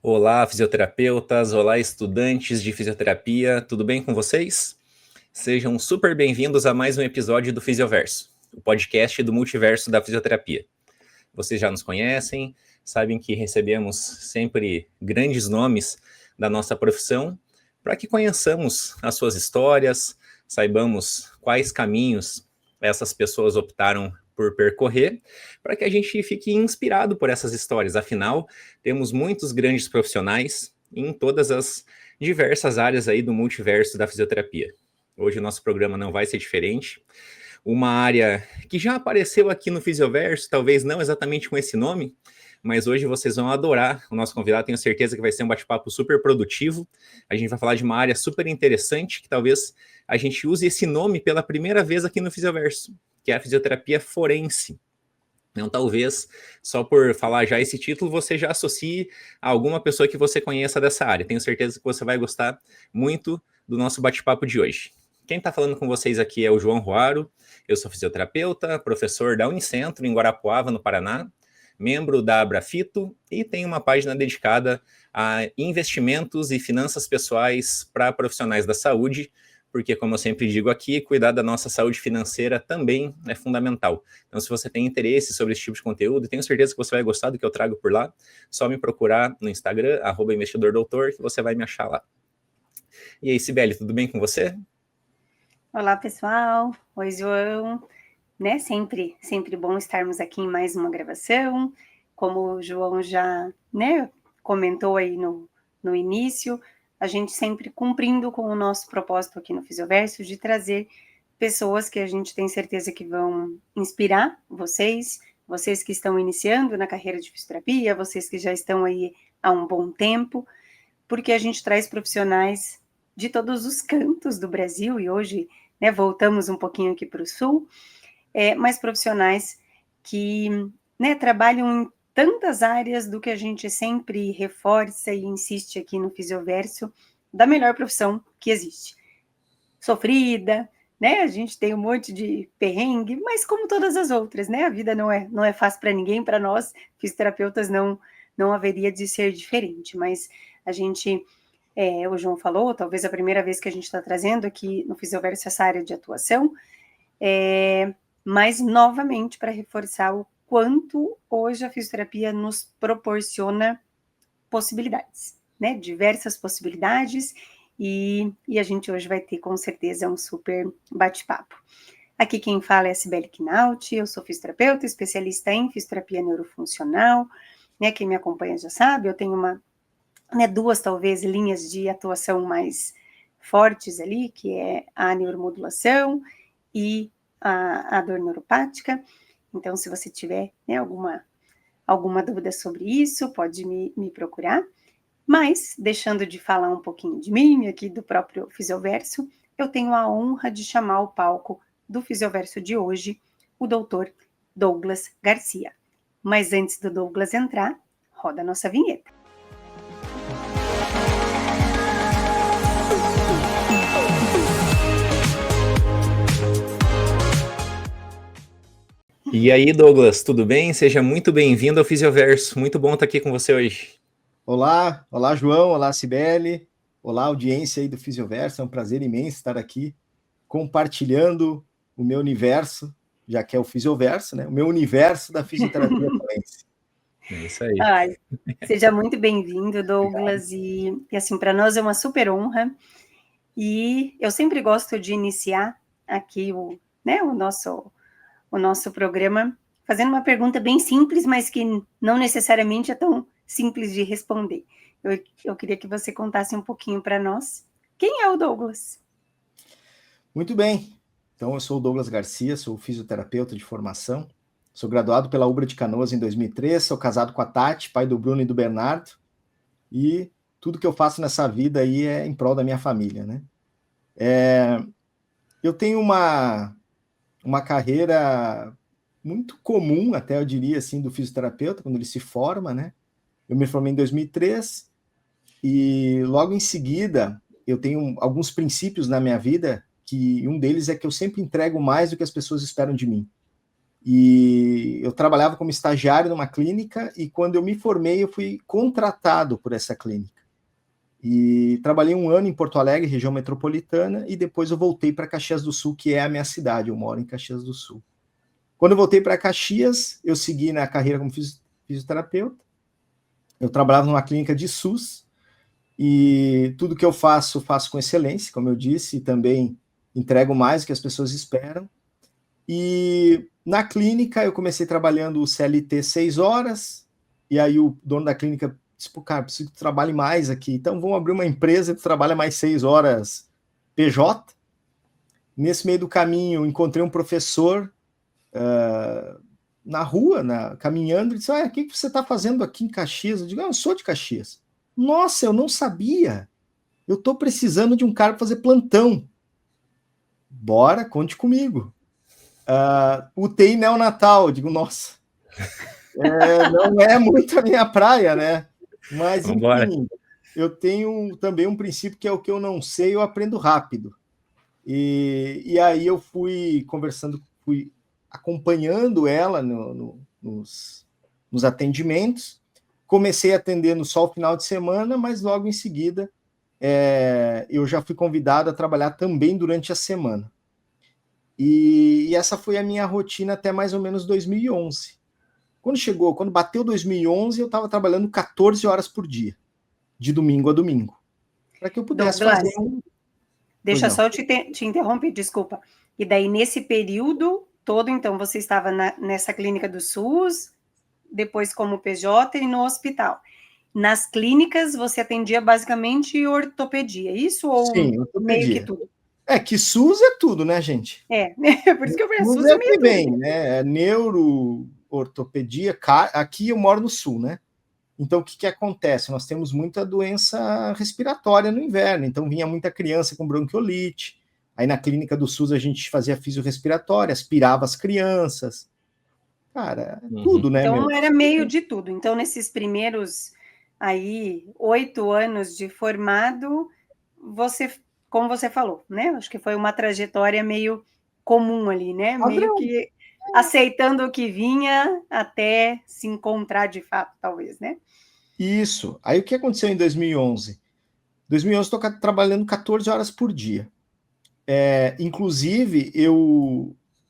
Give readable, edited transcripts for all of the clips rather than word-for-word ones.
Olá, fisioterapeutas, olá, estudantes de fisioterapia, tudo bem com vocês? Sejam super bem-vindos a mais um episódio do Fisioverso, o podcast do multiverso da fisioterapia. Vocês já nos conhecem, sabem que recebemos sempre grandes nomes da nossa profissão para que conheçamos as suas histórias, saibamos quais caminhos essas pessoas optaram por percorrer, para que a gente fique inspirado por essas histórias. Afinal, temos muitos grandes profissionais em todas as diversas áreas aí do multiverso da fisioterapia. Hoje o nosso programa não vai ser diferente. Uma área que já apareceu aqui no Fisioverso, talvez não exatamente com esse nome, mas hoje vocês vão adorar o nosso convidado, tenho certeza que vai ser um bate-papo super produtivo. A gente vai falar de uma área super interessante, que talvez a gente use esse nome pela primeira vez aqui no Fisioverso, que é a fisioterapia forense. Então, talvez, só por falar já esse título, você já associe a alguma pessoa que você conheça dessa área. Tenho certeza que você vai gostar muito do nosso bate-papo de hoje. Quem está falando com vocês aqui é o João Ruaro, eu sou fisioterapeuta, professor da Unicentro, em Guarapuava, no Paraná, membro da Abrafito e tenho uma página dedicada a investimentos e finanças pessoais para profissionais da saúde, porque, como eu sempre digo aqui, cuidar da nossa saúde financeira também é fundamental. Então, se você tem interesse sobre esse tipo de conteúdo, tenho certeza que você vai gostar do que eu trago por lá, só me procurar no Instagram, @investidordoutor, que você vai me achar lá. E aí, Sibeli, tudo bem com você? Olá, pessoal. Oi, João. Sempre bom estarmos aqui em mais uma gravação. Como o João já, comentou aí no início, a gente sempre cumprindo com o nosso propósito aqui no Fisioverso de trazer pessoas que a gente tem certeza que vão inspirar vocês que estão iniciando na carreira de fisioterapia, vocês que já estão aí há um bom tempo, porque a gente traz profissionais de todos os cantos do Brasil e hoje, voltamos um pouquinho aqui para o Sul, mas profissionais que trabalham em tantas áreas do que a gente sempre reforça e insiste aqui no Fisioverso, da melhor profissão que existe. Sofrida, a gente tem um monte de perrengue, mas como todas as outras, a vida não é fácil para ninguém, para nós, fisioterapeutas, não haveria de ser diferente, mas a gente, o João falou, talvez a primeira vez que a gente está trazendo aqui no Fisioverso essa área de atuação, mas novamente para reforçar o quanto hoje a fisioterapia nos proporciona possibilidades, diversas possibilidades, e a gente hoje vai ter com certeza um super bate-papo. Aqui quem fala é a Sibeli Knaut, eu sou fisioterapeuta, especialista em fisioterapia neurofuncional, quem me acompanha já sabe, eu tenho duas talvez linhas de atuação mais fortes ali, que é a neuromodulação e a dor neuropática. Então, se você tiver alguma dúvida sobre isso, pode me procurar. Mas, deixando de falar um pouquinho de mim, aqui do próprio Fisioverso, eu tenho a honra de chamar ao palco do Fisioverso de hoje o doutor Douglas Garcia. Mas antes do Douglas entrar, roda a nossa vinheta. E aí, Douglas, tudo bem? Seja muito bem-vindo ao Fisioverso. Muito bom estar aqui com você hoje. Olá, João, olá, Sibeli, olá, audiência aí do Fisioverso, é um prazer imenso estar aqui compartilhando o meu universo, já que é o Fisioverso, o meu universo da fisioterapia forense. É isso aí. Seja muito bem-vindo, Douglas, e assim, para nós é uma super honra, e eu sempre gosto de iniciar aqui o nosso programa fazendo uma pergunta bem simples, mas que não necessariamente é tão simples de responder. Eu queria que você contasse um pouquinho para nós. Quem é o Douglas? Muito bem. Então, eu sou o Douglas Garcia, sou fisioterapeuta de formação. Sou graduado pela UBRA de Canoas em 2003, sou casado com a Tati, pai do Bruno e do Bernardo. E tudo que eu faço nessa vida aí é em prol da minha família, Eu tenho uma carreira muito comum, até eu diria assim, do fisioterapeuta, quando ele se forma, Eu me formei em 2003 e logo em seguida eu tenho alguns princípios na minha vida, que um deles é que eu sempre entrego mais do que as pessoas esperam de mim. E eu trabalhava como estagiário numa clínica e quando eu me formei, eu fui contratado por essa clínica. E trabalhei 1 ano em Porto Alegre, região metropolitana, e depois eu voltei para Caxias do Sul, que é a minha cidade, eu moro em Caxias do Sul. Quando eu voltei para Caxias, eu segui na carreira como fisioterapeuta. Eu trabalhava numa clínica de SUS, e tudo que eu faço com excelência, como eu disse, e também entrego mais do que as pessoas esperam. E na clínica eu comecei trabalhando o CLT 6 horas, e aí o dono da clínica disse, pô, cara, preciso que tu trabalhe mais aqui, então vamos abrir uma empresa que trabalha mais 6 horas PJ. Nesse meio do caminho, encontrei um professor na rua, caminhando, e disse, o que você está fazendo aqui em Caxias? Eu digo, eu sou de Caxias. Nossa, eu não sabia. Eu estou precisando de um cara para fazer plantão. Bora, conte comigo. UTI neonatal. Eu digo, nossa, não é muito a minha praia, né? Mas, enfim, eu tenho também um princípio que é o que eu não sei, eu aprendo rápido. E aí eu fui conversando, fui acompanhando ela nos atendimentos. Comecei atendendo só o final de semana, mas logo em seguida eu já fui convidado a trabalhar também durante a semana. E essa foi a minha rotina até mais ou menos 2011. Quando bateu 2011, eu estava trabalhando 14 horas por dia, de domingo a domingo, para que eu pudesse fazer Deixa só eu te interromper, desculpa. E daí, nesse período todo, então, você estava nessa clínica do SUS, depois como PJ e no hospital. Nas clínicas, você atendia basicamente ortopedia, isso? Ou sim, ortopedia. Meio que tudo? Que SUS é tudo, né, gente? Por isso que eu falei, SUS é meio bem, tudo. Né? Neuro, ortopedia, aqui eu moro no Sul, né? Então, o que acontece? Nós temos muita doença respiratória no inverno, então vinha muita criança com bronquiolite, aí na clínica do SUS a gente fazia fisiorrespiratória, aspirava as crianças, cara, tudo, né? Então, era meio de tudo. Então, nesses primeiros aí 8 anos de formado, você, como você falou, né? Acho que foi uma trajetória meio comum ali, né? Meio que aceitando o que vinha até se encontrar de fato, talvez, né? Isso. Aí o que aconteceu em 2011? 2011 estou trabalhando 14 horas por dia. Inclusive,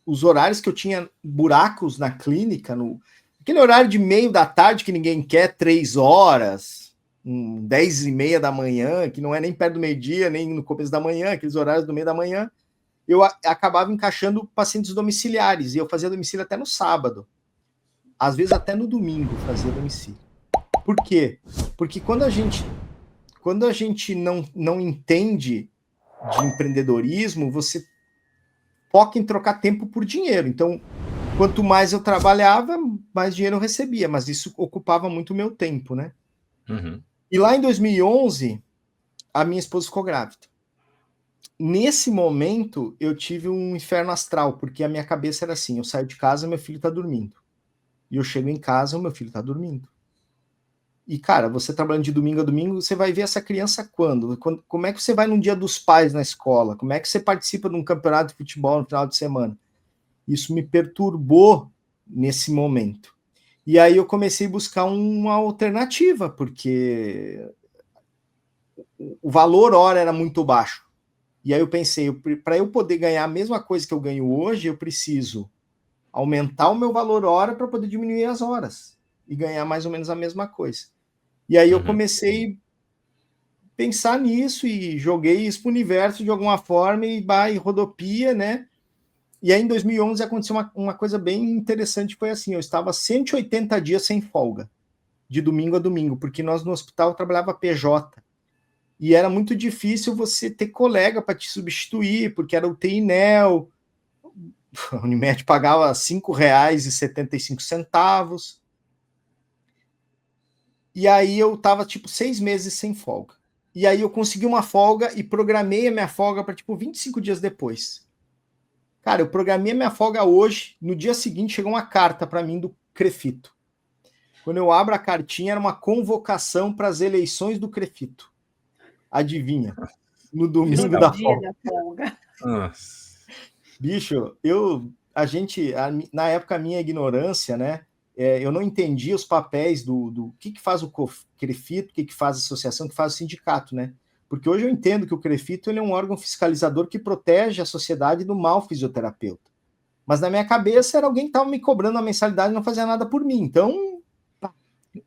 os horários que eu tinha buracos na clínica, aquele horário de meio da tarde que ninguém quer, 3 horas, 10h30 da manhã, que não é nem perto do meio-dia, nem no começo da manhã, aqueles horários do meio da manhã, eu acabava encaixando pacientes domiciliares, e eu fazia domicílio até no sábado. Às vezes até no domingo fazia domicílio. Por quê? Porque quando a gente não entende de empreendedorismo, você foca em trocar tempo por dinheiro. Então, quanto mais eu trabalhava, mais dinheiro eu recebia, mas isso ocupava muito o meu tempo, né? E lá em 2011, a minha esposa ficou grávida. Nesse momento, eu tive um inferno astral, porque a minha cabeça era assim, eu saio de casa, meu filho tá dormindo. E eu chego em casa, o meu filho tá dormindo. E, cara, você trabalhando de domingo a domingo, você vai ver essa criança quando? Como é que você vai num dia dos pais na escola? Como é que você participa de um campeonato de futebol no final de semana? Isso me perturbou nesse momento. E aí eu comecei a buscar uma alternativa, porque o valor hora era muito baixo. E aí eu pensei, para eu poder ganhar a mesma coisa que eu ganho hoje, eu preciso aumentar o meu valor hora para poder diminuir as horas e ganhar mais ou menos a mesma coisa. E aí eu comecei a pensar nisso e joguei isso para o universo de alguma forma e rodopia, né? E aí em 2011 aconteceu uma coisa bem interessante, foi assim, eu estava 180 dias sem folga, de domingo a domingo, porque nós no hospital trabalhava PJ. E era muito difícil você ter colega para te substituir, porque era UTI NEL, a Unimed pagava R$ 5,75. E aí eu tava, 6 meses sem folga. E aí eu consegui uma folga e programei a minha folga para, 25 dias depois. Cara, eu programei a minha folga hoje, no dia seguinte chegou uma carta para mim do CREFITO. Quando eu abro a cartinha, era uma convocação para as eleições do CREFITO. Adivinha? No domingo da folga. Nossa. Bicho, na época, a minha ignorância, né? Eu não entendia os papéis do que faz o CREFITO, o que faz a associação, o que faz o sindicato, né? Porque hoje eu entendo que o CREFITO ele é um órgão fiscalizador que protege a sociedade do mau fisioterapeuta. Mas na minha cabeça era alguém que estava me cobrando a mensalidade e não fazia nada por mim. Então.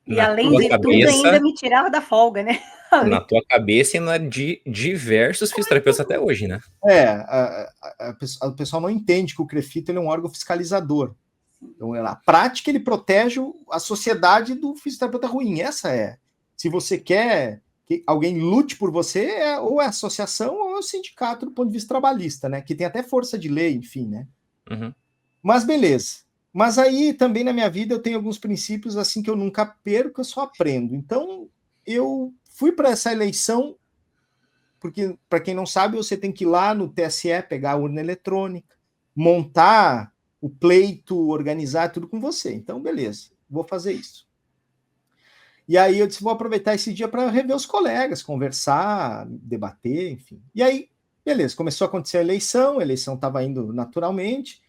E além de tudo, ainda me tirava da folga, né? Na tua cabeça e na de diversos fisioterapeutas até hoje, né? O pessoal não entende que o CREFITO ele é um órgão fiscalizador. Então, na prática, ele protege a sociedade do fisioterapeuta ruim. Essa é. Se você quer que alguém lute por você, ou é a associação ou é o sindicato do ponto de vista trabalhista, né? Que tem até força de lei, enfim, né? Uhum. Mas beleza. Mas aí também na minha vida eu tenho alguns princípios assim que eu nunca perco, eu só aprendo. Então eu fui para essa eleição, porque, para quem não sabe, você tem que ir lá no TSE, pegar a urna eletrônica, montar o pleito, organizar tudo com você. Então, beleza, vou fazer isso. E aí eu disse, vou aproveitar esse dia para rever os colegas, conversar, debater, enfim. E aí, beleza, começou a acontecer a eleição estava indo naturalmente.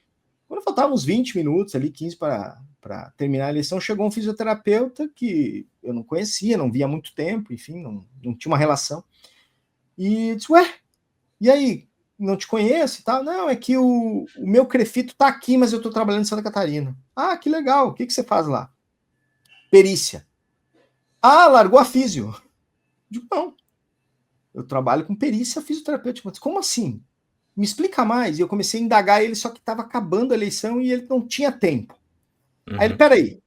Quando faltavam uns 20 minutos, ali 15 para terminar a eleição, chegou um fisioterapeuta que eu não conhecia, não via há muito tempo, enfim, não tinha uma relação. E disse, ué, e aí, não te conheço e tal? Não, é que o meu CREFITO está aqui, mas eu estou trabalhando em Santa Catarina. Ah, que legal, o que você faz lá? Perícia. Ah, largou a físio. Digo, não, eu trabalho com perícia fisioterapêutica. Mas como assim? Me explica mais. E eu comecei a indagar ele, só que estava acabando a eleição e ele não tinha tempo. Aí ele,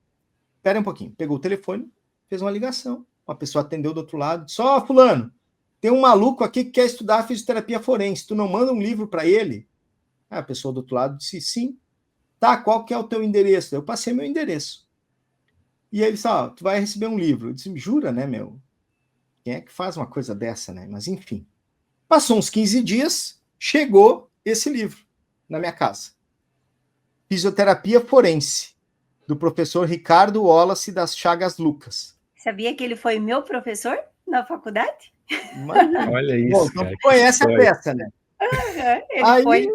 pera um pouquinho. Pegou o telefone, fez uma ligação. Uma pessoa atendeu do outro lado. Só, fulano, tem um maluco aqui que quer estudar fisioterapia forense. Tu não manda um livro para ele? A pessoa do outro lado disse, sim. Tá, qual que é o teu endereço? Eu passei meu endereço. E ele disse, tu vai receber um livro. Eu disse, jura, né, meu? Quem é que faz uma coisa dessa, né? Mas enfim. Passou uns 15 dias, chegou esse livro na minha casa. Fisioterapia Forense, do professor Ricardo Wallace das Chagas Lucas. Sabia que ele foi meu professor na faculdade? Olha isso. Bom, então conhece a peça, né? Ele foi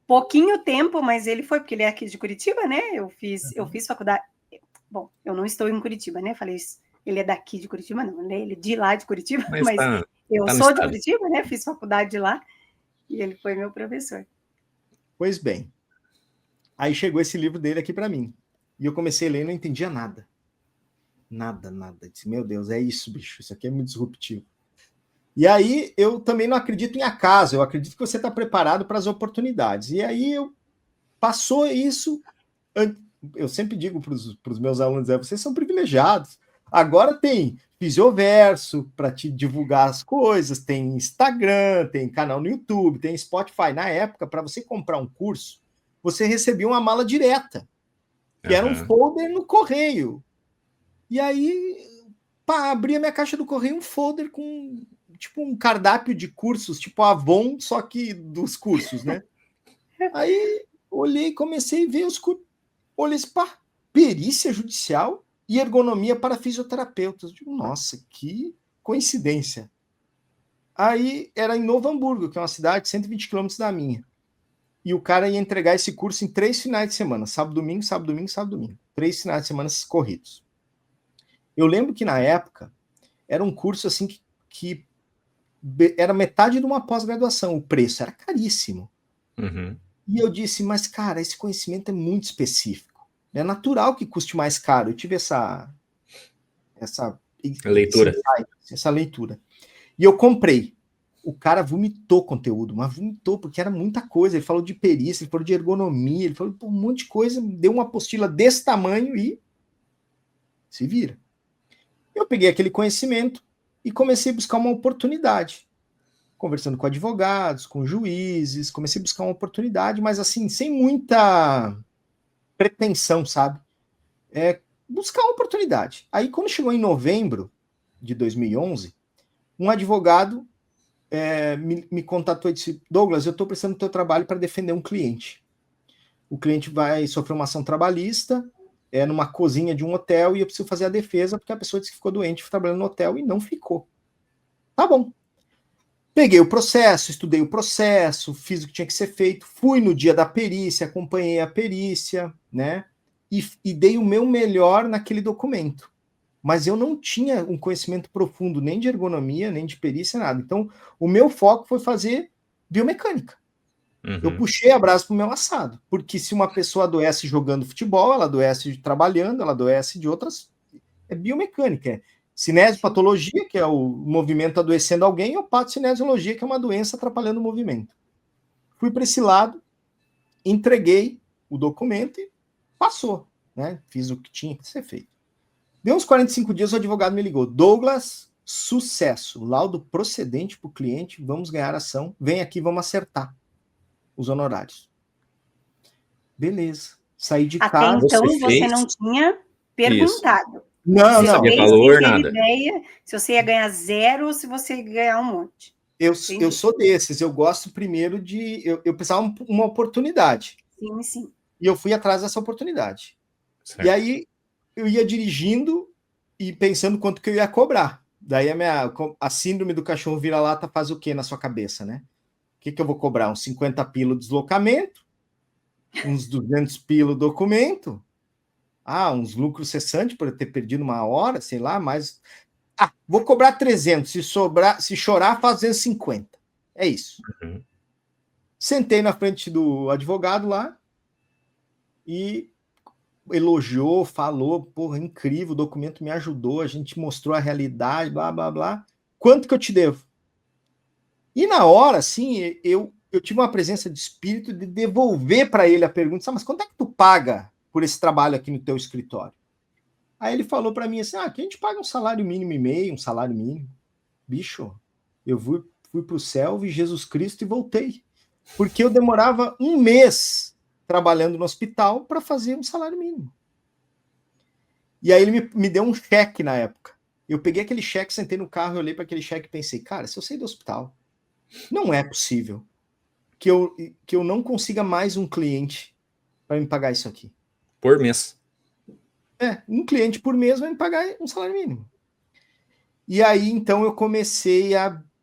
pouquinho tempo, mas ele foi, porque ele é aqui de Curitiba, né? Eu fiz faculdade. Bom, eu não estou em Curitiba, né? Falei isso. Ele é daqui de Curitiba, não, ele é de lá de Curitiba, mas eu sou de Curitiba, né? Fiz faculdade de lá e ele foi meu professor. Pois bem. Aí chegou esse livro dele aqui para mim. E eu comecei a ler e não entendia nada. Nada. Eu disse, meu Deus, é isso, bicho. Isso aqui é muito disruptivo. E aí eu também não acredito em acaso. Eu acredito que você está preparado para as oportunidades. E aí passou isso. Eu sempre digo para os meus alunos, vocês são privilegiados. Agora tem Fisioverso para te divulgar as coisas, tem Instagram, tem canal no YouTube, tem Spotify. Na época, para você comprar um curso, você recebia uma mala direta, que era um folder no correio. E aí, abria minha caixa do correio um folder com tipo um cardápio de cursos, tipo Avon, só que dos cursos, né? Aí olhei, comecei a ver os cursos. Olhei, perícia judicial e ergonomia para fisioterapeutas. Eu digo, nossa, que coincidência. Aí era em Novo Hamburgo, que é uma cidade 120 quilômetros da minha. E o cara ia entregar esse curso em 3 finais de semana. Sábado, domingo, sábado, domingo, sábado, domingo. 3 finais de semana corridos. Eu lembro que na época era um curso assim que era metade de uma pós-graduação. O preço era caríssimo. Uhum. E eu disse, mas cara, esse conhecimento é muito específico. É natural que custe mais caro. Eu tive essa leitura. E eu comprei. O cara vomitou conteúdo, mas vomitou, porque era muita coisa. Ele falou de perícia, ele falou de ergonomia, ele falou um monte de coisa, deu uma apostila desse tamanho e se vira. Eu peguei aquele conhecimento e comecei a buscar uma oportunidade. Conversando com advogados, com juízes, comecei a buscar uma oportunidade, mas assim, sem muita pretensão, sabe? Buscar uma oportunidade. Aí, quando chegou em novembro de 2011, um advogado me contatou e disse, Douglas, eu estou precisando do teu trabalho para defender um cliente. O cliente vai sofrer uma ação trabalhista numa cozinha de um hotel e eu preciso fazer a defesa porque a pessoa disse que ficou doente trabalhando no hotel e não ficou. Tá bom. Peguei o processo, estudei o processo, fiz o que tinha que ser feito, fui no dia da perícia, acompanhei a perícia, né? E dei o meu melhor naquele documento. Mas eu não tinha um conhecimento profundo nem de ergonomia, nem de perícia, nada. Então, o meu foco foi fazer biomecânica. Eu puxei a brasa para o meu assado, porque se uma pessoa adoece jogando futebol, ela adoece trabalhando, ela adoece de outras... É biomecânica, é cinesiopatologia, que é o movimento adoecendo alguém, ou patocinesiologia, que é uma doença atrapalhando o movimento. Fui para esse lado, entreguei o documento e passou, né? Fiz o que tinha que ser feito. Deu uns 45 dias, o advogado me ligou. Douglas, sucesso, laudo procedente para o cliente, vamos ganhar ação, vem aqui, vamos acertar os honorários. Beleza. Saí de Até casa. então você não tinha perguntado. Isso. Não, se não. Você valor, teve nada. ideia se você ia ganhar 0 ou se você ia ganhar um monte. Eu sou desses. Eu gosto primeiro de... Eu precisava uma oportunidade. Sim, sim. E eu fui atrás dessa oportunidade. Certo. E aí eu ia dirigindo e pensando quanto que eu ia cobrar. Daí a síndrome do cachorro vira-lata faz o quê na sua cabeça, né? O que eu vou cobrar? Uns 50 pila o deslocamento, uns 200 pila o documento, uns lucros cessantes por eu ter perdido uma hora, sei lá, mas... vou cobrar 300, se chorar, faz 250. É isso. Uhum. Sentei na frente do advogado lá e elogiou, falou, porra, incrível, o documento me ajudou, a gente mostrou a realidade, blá, blá, blá. Quanto que eu te devo? E na hora, assim, eu tive uma presença de espírito de devolver para ele a pergunta, mas quanto é que tu paga por esse trabalho aqui no teu escritório? Aí ele falou para mim assim, aqui a gente paga um salário mínimo e meio, um salário mínimo. Bicho, eu fui para o céu, vi Jesus Cristo e voltei. Porque eu demorava um mês trabalhando no hospital para fazer um salário mínimo. E aí ele me deu um cheque na época. Eu peguei aquele cheque, sentei no carro, olhei para aquele cheque e pensei, cara, se eu sair do hospital, não é possível que eu não consiga mais um cliente para me pagar isso aqui. Por mês. Um cliente por mês vai me pagar um salário mínimo. E aí, então,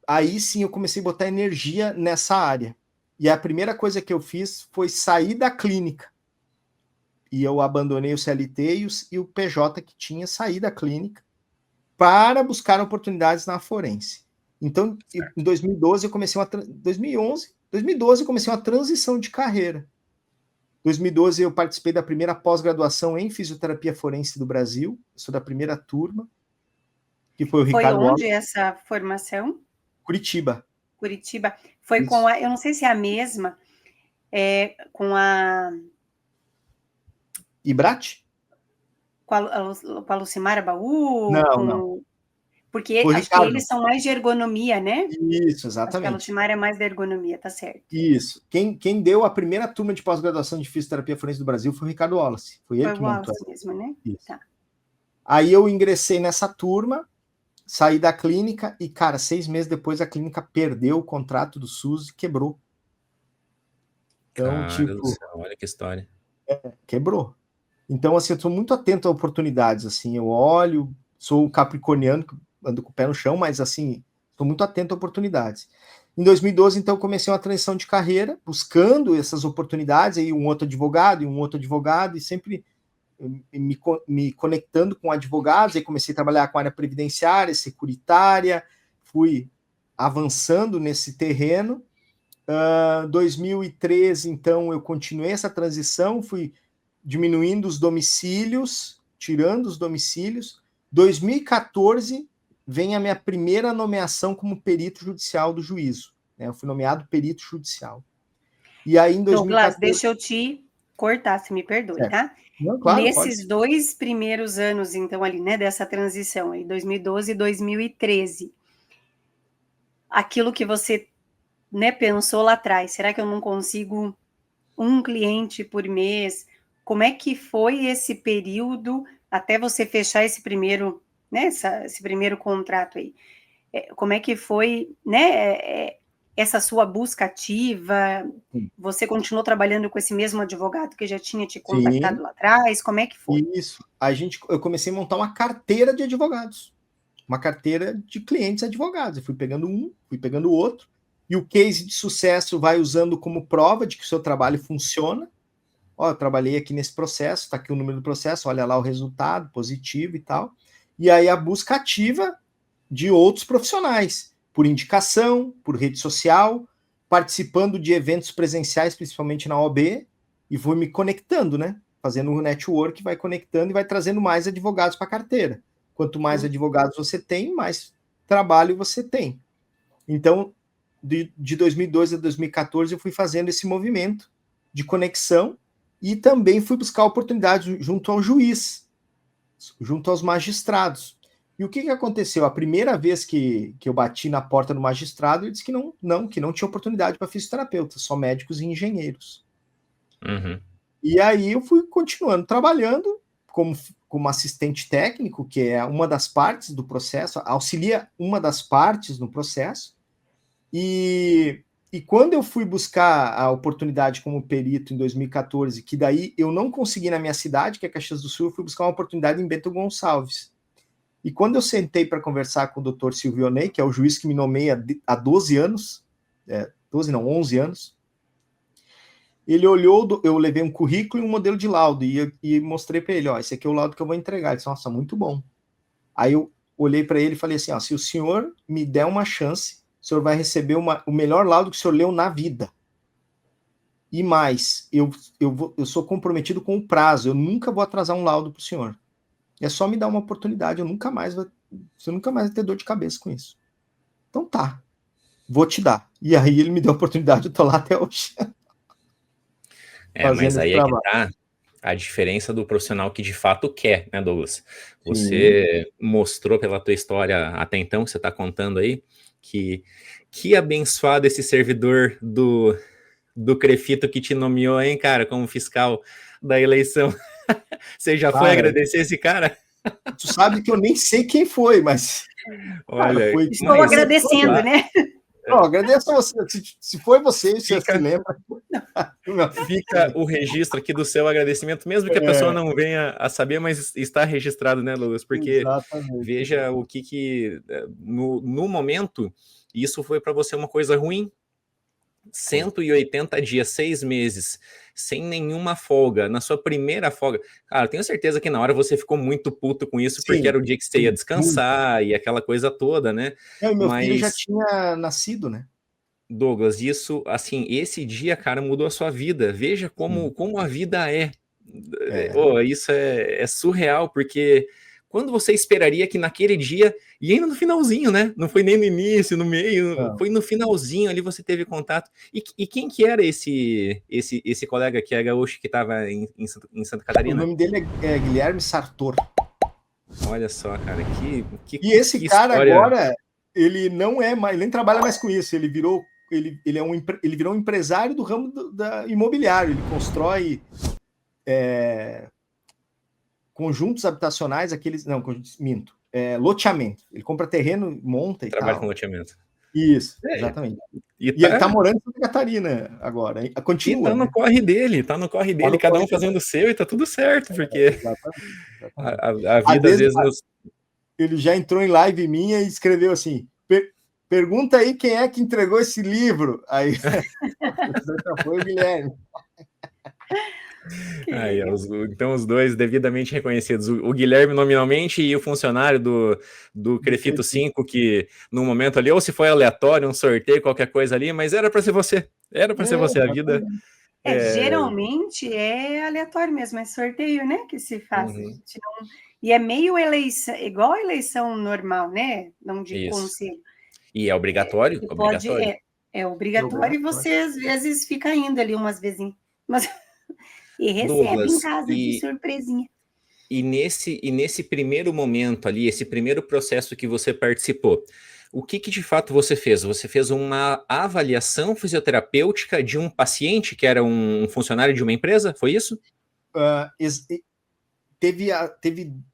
aí sim eu comecei a botar energia nessa área. E a primeira coisa que eu fiz foi sair da clínica. E eu abandonei o CLT e o PJ que tinha, saí da clínica para buscar oportunidades na forense. Então, em 2012 eu comecei 2012 eu comecei uma transição de carreira. Em 2012 eu participei da primeira pós-graduação em fisioterapia forense do Brasil. Eu sou da primeira turma, que foi o Ricardo Foi onde Wallace. Essa formação? Curitiba. Foi isso. Com eu não sei se é a mesma, com a... Ibrat? Com a Lucimara Baú? Não. Porque o acho Ricardo. que eles são mais de ergonomia, né? Isso, exatamente. Acho que a Lucimara é mais da ergonomia, tá certo. Isso. Quem deu a primeira turma de pós-graduação de fisioterapia forense do Brasil foi o Ricardo Wallace. Foi ele que montou. Foi o Wallace mesmo, né? Isso. Tá. Aí eu ingressei nessa turma, saí da clínica e, cara, 6 meses depois a clínica perdeu o contrato do SUS e quebrou. Então, olha que história. Quebrou. Então, assim, eu sou muito atento a oportunidades, assim, eu olho, sou um capricorniano, ando com o pé no chão, mas, assim, sou muito atento a oportunidades. Em 2012, então, eu comecei uma transição de carreira, buscando essas oportunidades, aí um outro advogado, e sempre me conectando com advogados, aí comecei a trabalhar com a área previdenciária, securitária, fui avançando nesse terreno. 2013, então, eu continuei essa transição, fui diminuindo os domicílios, tirando os domicílios. 2014 vem a minha primeira nomeação como perito judicial do juízo. Né? Eu fui nomeado perito judicial. E aí, em 2014... Douglas, deixa eu te cortar, se me perdoe, tá? Não, claro, nesses 2 primeiros anos, então, ali, né, dessa transição, aí, 2012 e 2013, aquilo que você, né, pensou lá atrás, será que eu não consigo um cliente por mês? Como é que foi esse período até você fechar esse primeiro, né, esse primeiro contrato aí? Como é que foi, né, essa sua busca ativa? Você continuou trabalhando com esse mesmo advogado que já tinha te contactado lá atrás? Como é que foi? Isso. Eu comecei a montar uma carteira de advogados. uma carteira de clientes advogados. Eu fui pegando um, fui pegando outro, e o case de sucesso vai usando como prova de que o seu trabalho funciona. Ó, eu trabalhei aqui nesse processo, está aqui o número do processo, olha lá o resultado, positivo e tal. E aí a busca ativa de outros profissionais, por indicação, por rede social, participando de eventos presenciais, principalmente na OAB, e vou me conectando, né? Fazendo um network, vai conectando e vai trazendo mais advogados para a carteira. Quanto mais advogados você tem, mais trabalho você tem. Então, de 2002 a 2014, eu fui fazendo esse movimento de conexão e também fui buscar oportunidades junto ao juiz, junto aos magistrados. E o que aconteceu? A primeira vez que eu bati na porta do magistrado, ele disse que não tinha oportunidade para fisioterapeuta, só médicos e engenheiros. Uhum. E aí eu fui continuando trabalhando como assistente técnico, que é uma das partes do processo, auxilia uma das partes no processo. E quando eu fui buscar a oportunidade como perito em 2014, que daí eu não consegui na minha cidade, que é Caxias do Sul, eu fui buscar uma oportunidade em Bento Gonçalves. E quando eu sentei para conversar com o doutor Silvio Ney, que é o juiz que me nomeia há 12 anos, 11 anos, ele olhou, eu levei um currículo e um modelo de laudo, e mostrei para ele, ó, esse aqui é o laudo que eu vou entregar. Ele disse, nossa, muito bom. Aí eu olhei para ele e falei assim, ó, se o senhor me der uma chance, o senhor vai receber o melhor laudo que o senhor leu na vida. E mais, eu sou comprometido com o prazo, eu nunca vou atrasar um laudo para o senhor. É só me dar uma oportunidade, você nunca mais vai ter dor de cabeça com isso. Então tá, vou te dar. E aí ele me deu a oportunidade, eu tô lá até hoje. Mas aí é que tá a diferença do profissional que de fato quer, né, Douglas? Você mostrou pela tua história até então, que você tá contando aí, que abençoado esse servidor do Crefito que te nomeou, hein, cara, como fiscal da eleição. Você já foi agradecer esse cara? Tu sabe que eu nem sei quem foi, mas... Olha, cara, estou agradecendo, né? Não, agradeço a você. Se foi você, você se lembra. Fica o registro aqui do seu agradecimento, mesmo que a pessoa não venha a saber, mas está registrado, né, Douglas? Porque exatamente, veja o que no momento, isso foi para você uma coisa ruim. 180 dias, 6 meses, sem nenhuma folga, na sua primeira folga. Cara, eu tenho certeza que na hora você ficou muito puto com isso, porque era o dia que você ia descansar e aquela coisa toda, né? Meu filho já tinha nascido, né? Douglas, isso, assim, esse dia, cara, mudou a sua vida. Veja como a vida é. Isso é surreal, porque quando você esperaria que naquele dia, e ainda no finalzinho, né? Não foi nem no início, no meio, foi no finalzinho ali você teve contato. E quem que era esse colega que é gaúcho que estava em Santa Catarina? O nome dele é Guilherme Sartor. Olha só, cara, que esse cara história. Agora, ele não é mais, ele nem trabalha mais com isso, ele virou um empresário do ramo da imobiliário, ele constrói conjuntos habitacionais, loteamento. Ele compra terreno, monta e trabalha tal. Com loteamento. Isso, exatamente. E ele tá morando em Santa Catarina agora, hein? Continua. E tá no corre dele, cada um fazendo o seu e tá tudo certo, porque exatamente. A vida às vezes... Ele já entrou em live minha e escreveu assim, pergunta aí quem é que entregou esse livro. Aí foi o Guilherme. Então os dois devidamente reconhecidos, o Guilherme nominalmente e o funcionário do Crefito 5, que no momento ali, ou se foi aleatório, um sorteio, qualquer coisa ali, mas era para ser você, a vida... Geralmente é aleatório mesmo, é sorteio, né, que se faz. E é meio eleição, igual a eleição normal, né, não de conselho. E é obrigatório? É obrigatório e você às vezes fica indo ali umas vezinhas. E recebe Douglas, em casa de surpresinha. E nesse primeiro momento ali, esse primeiro processo que você participou, o que de fato você fez? Você fez uma avaliação fisioterapêutica de um paciente que era um funcionário de uma empresa? Foi isso? Teve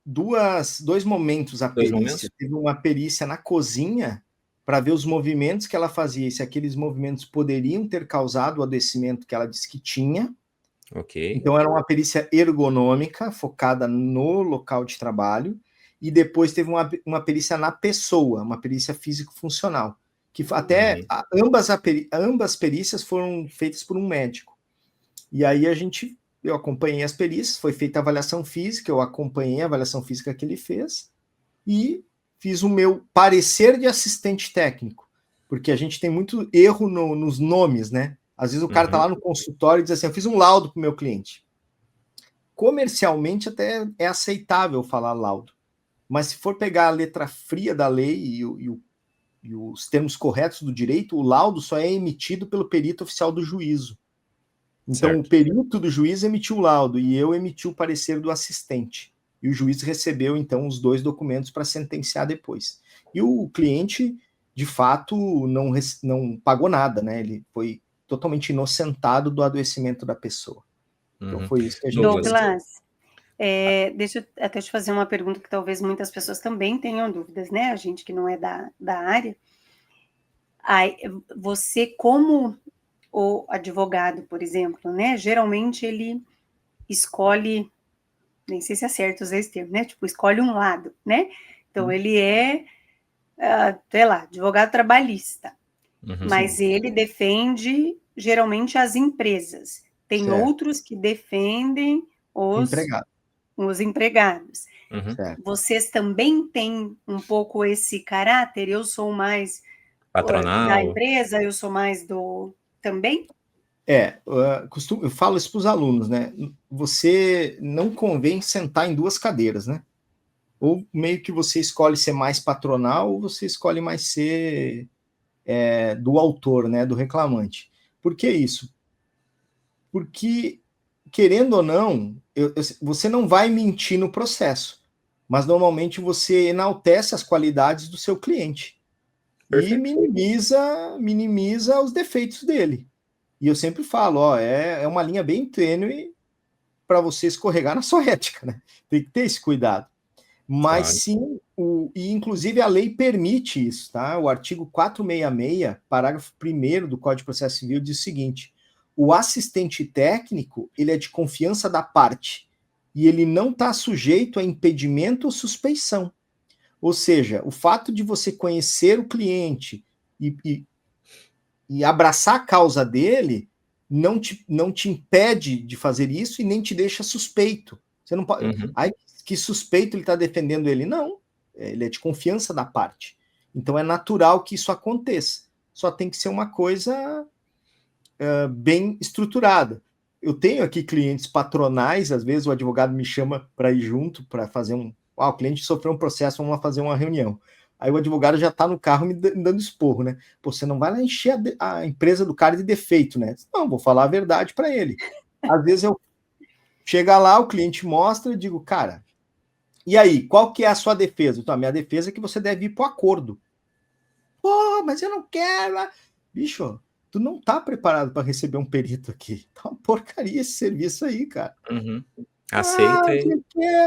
dois momentos a perícia. Teve uma perícia na cozinha para ver os movimentos que ela fazia, se aqueles movimentos poderiam ter causado o adoecimento que ela disse que tinha. Okay. Então era uma perícia ergonômica focada no local de trabalho, e depois teve uma perícia na pessoa, uma perícia físico-funcional, que até ambas perícias foram feitas por um médico. E aí eu acompanhei as perícias, foi feita a avaliação física, eu acompanhei a avaliação física que ele fez e fiz o meu parecer de assistente técnico, porque a gente tem muito erro nos nomes, né? Às vezes o cara tá lá no consultório e diz assim, eu fiz um laudo para o meu cliente. Comercialmente até é aceitável falar laudo, mas se for pegar a letra fria da lei e os termos corretos do direito, o laudo só é emitido pelo perito oficial do juízo. Então, certo. O perito do juiz emitiu o laudo e eu emiti o parecer do assistente. E o juiz recebeu, então, os 2 documentos para sentenciar depois. E o cliente, de fato, não pagou nada, né? Ele foi totalmente inocentado do adoecimento da pessoa. Então, foi isso que a gente... Douglas, deixa eu até te fazer uma pergunta que talvez muitas pessoas também tenham dúvidas, né? A gente que não é da área. Você, como o advogado, por exemplo, né? Geralmente ele escolhe, nem sei se é certo usar esse termo, né? Tipo, escolhe um lado, né? Então, ele é, sei lá, advogado trabalhista, mas ele defende, geralmente, as empresas. Tem outros que defendem os empregados. Vocês também têm um pouco esse caráter? Eu sou mais patronal da empresa, eu sou mais do... Também? Eu falo isso para os alunos, né? Você não convém sentar em 2 cadeiras, né? Ou meio que você escolhe ser mais patronal, ou você escolhe mais ser do autor, né? Do reclamante. Por que isso? Porque, querendo ou não, você não vai mentir no processo, mas normalmente você enaltece as qualidades do seu cliente. Perfeito. E minimiza os defeitos dele. E eu sempre falo, é uma linha bem tênue para você escorregar na sua ética, né? Tem que ter esse cuidado. Mas sim, e inclusive a lei permite isso, tá? O artigo 466, parágrafo 1º do Código de Processo Civil diz o seguinte: o assistente técnico, ele é de confiança da parte e ele não está sujeito a impedimento ou suspeição. Ou seja, o fato de você conhecer o cliente e abraçar a causa dele não te impede de fazer isso e nem te deixa suspeito. Você não pode... Ai, que suspeito ele está defendendo ele. Não, ele é de confiança da parte. Então é natural que isso aconteça. Só tem que ser uma coisa bem estruturada. Eu tenho aqui clientes patronais, às vezes o advogado me chama para ir junto, para fazer o cliente sofreu um processo, vamos lá fazer uma reunião. Aí o advogado já está no carro me dando esporro, né? Pô, você não vai lá encher a empresa do cara de defeito, né? Não, vou falar a verdade para ele. Às vezes eu chego lá, o cliente mostra e digo, cara, e aí, qual que é a sua defesa? Então, a minha defesa é que você deve ir para o acordo. Pô, mas eu não quero. Bicho, tu não tá preparado para receber um perito aqui. Tá uma porcaria esse serviço aí, cara. Aceita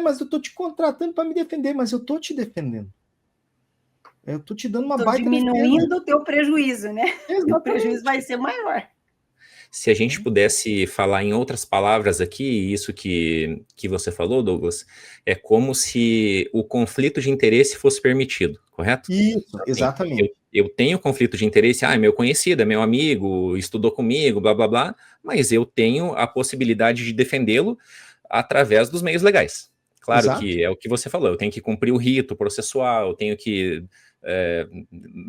mas eu tô te contratando para me defender, mas eu tô te defendendo. Eu tô te dando uma baita diminuindo o teu prejuízo, né? Exatamente. O prejuízo vai ser maior. Se a gente pudesse falar em outras palavras aqui, isso que você falou, Douglas, é como se o conflito de interesse fosse permitido, correto? Isso, exatamente. Eu tenho conflito de interesse, é meu conhecido, é meu amigo, estudou comigo, blá, blá, blá, mas eu tenho a possibilidade de defendê-lo através dos meios legais. Claro que é o que você falou, eu tenho que cumprir o rito processual, eu tenho que...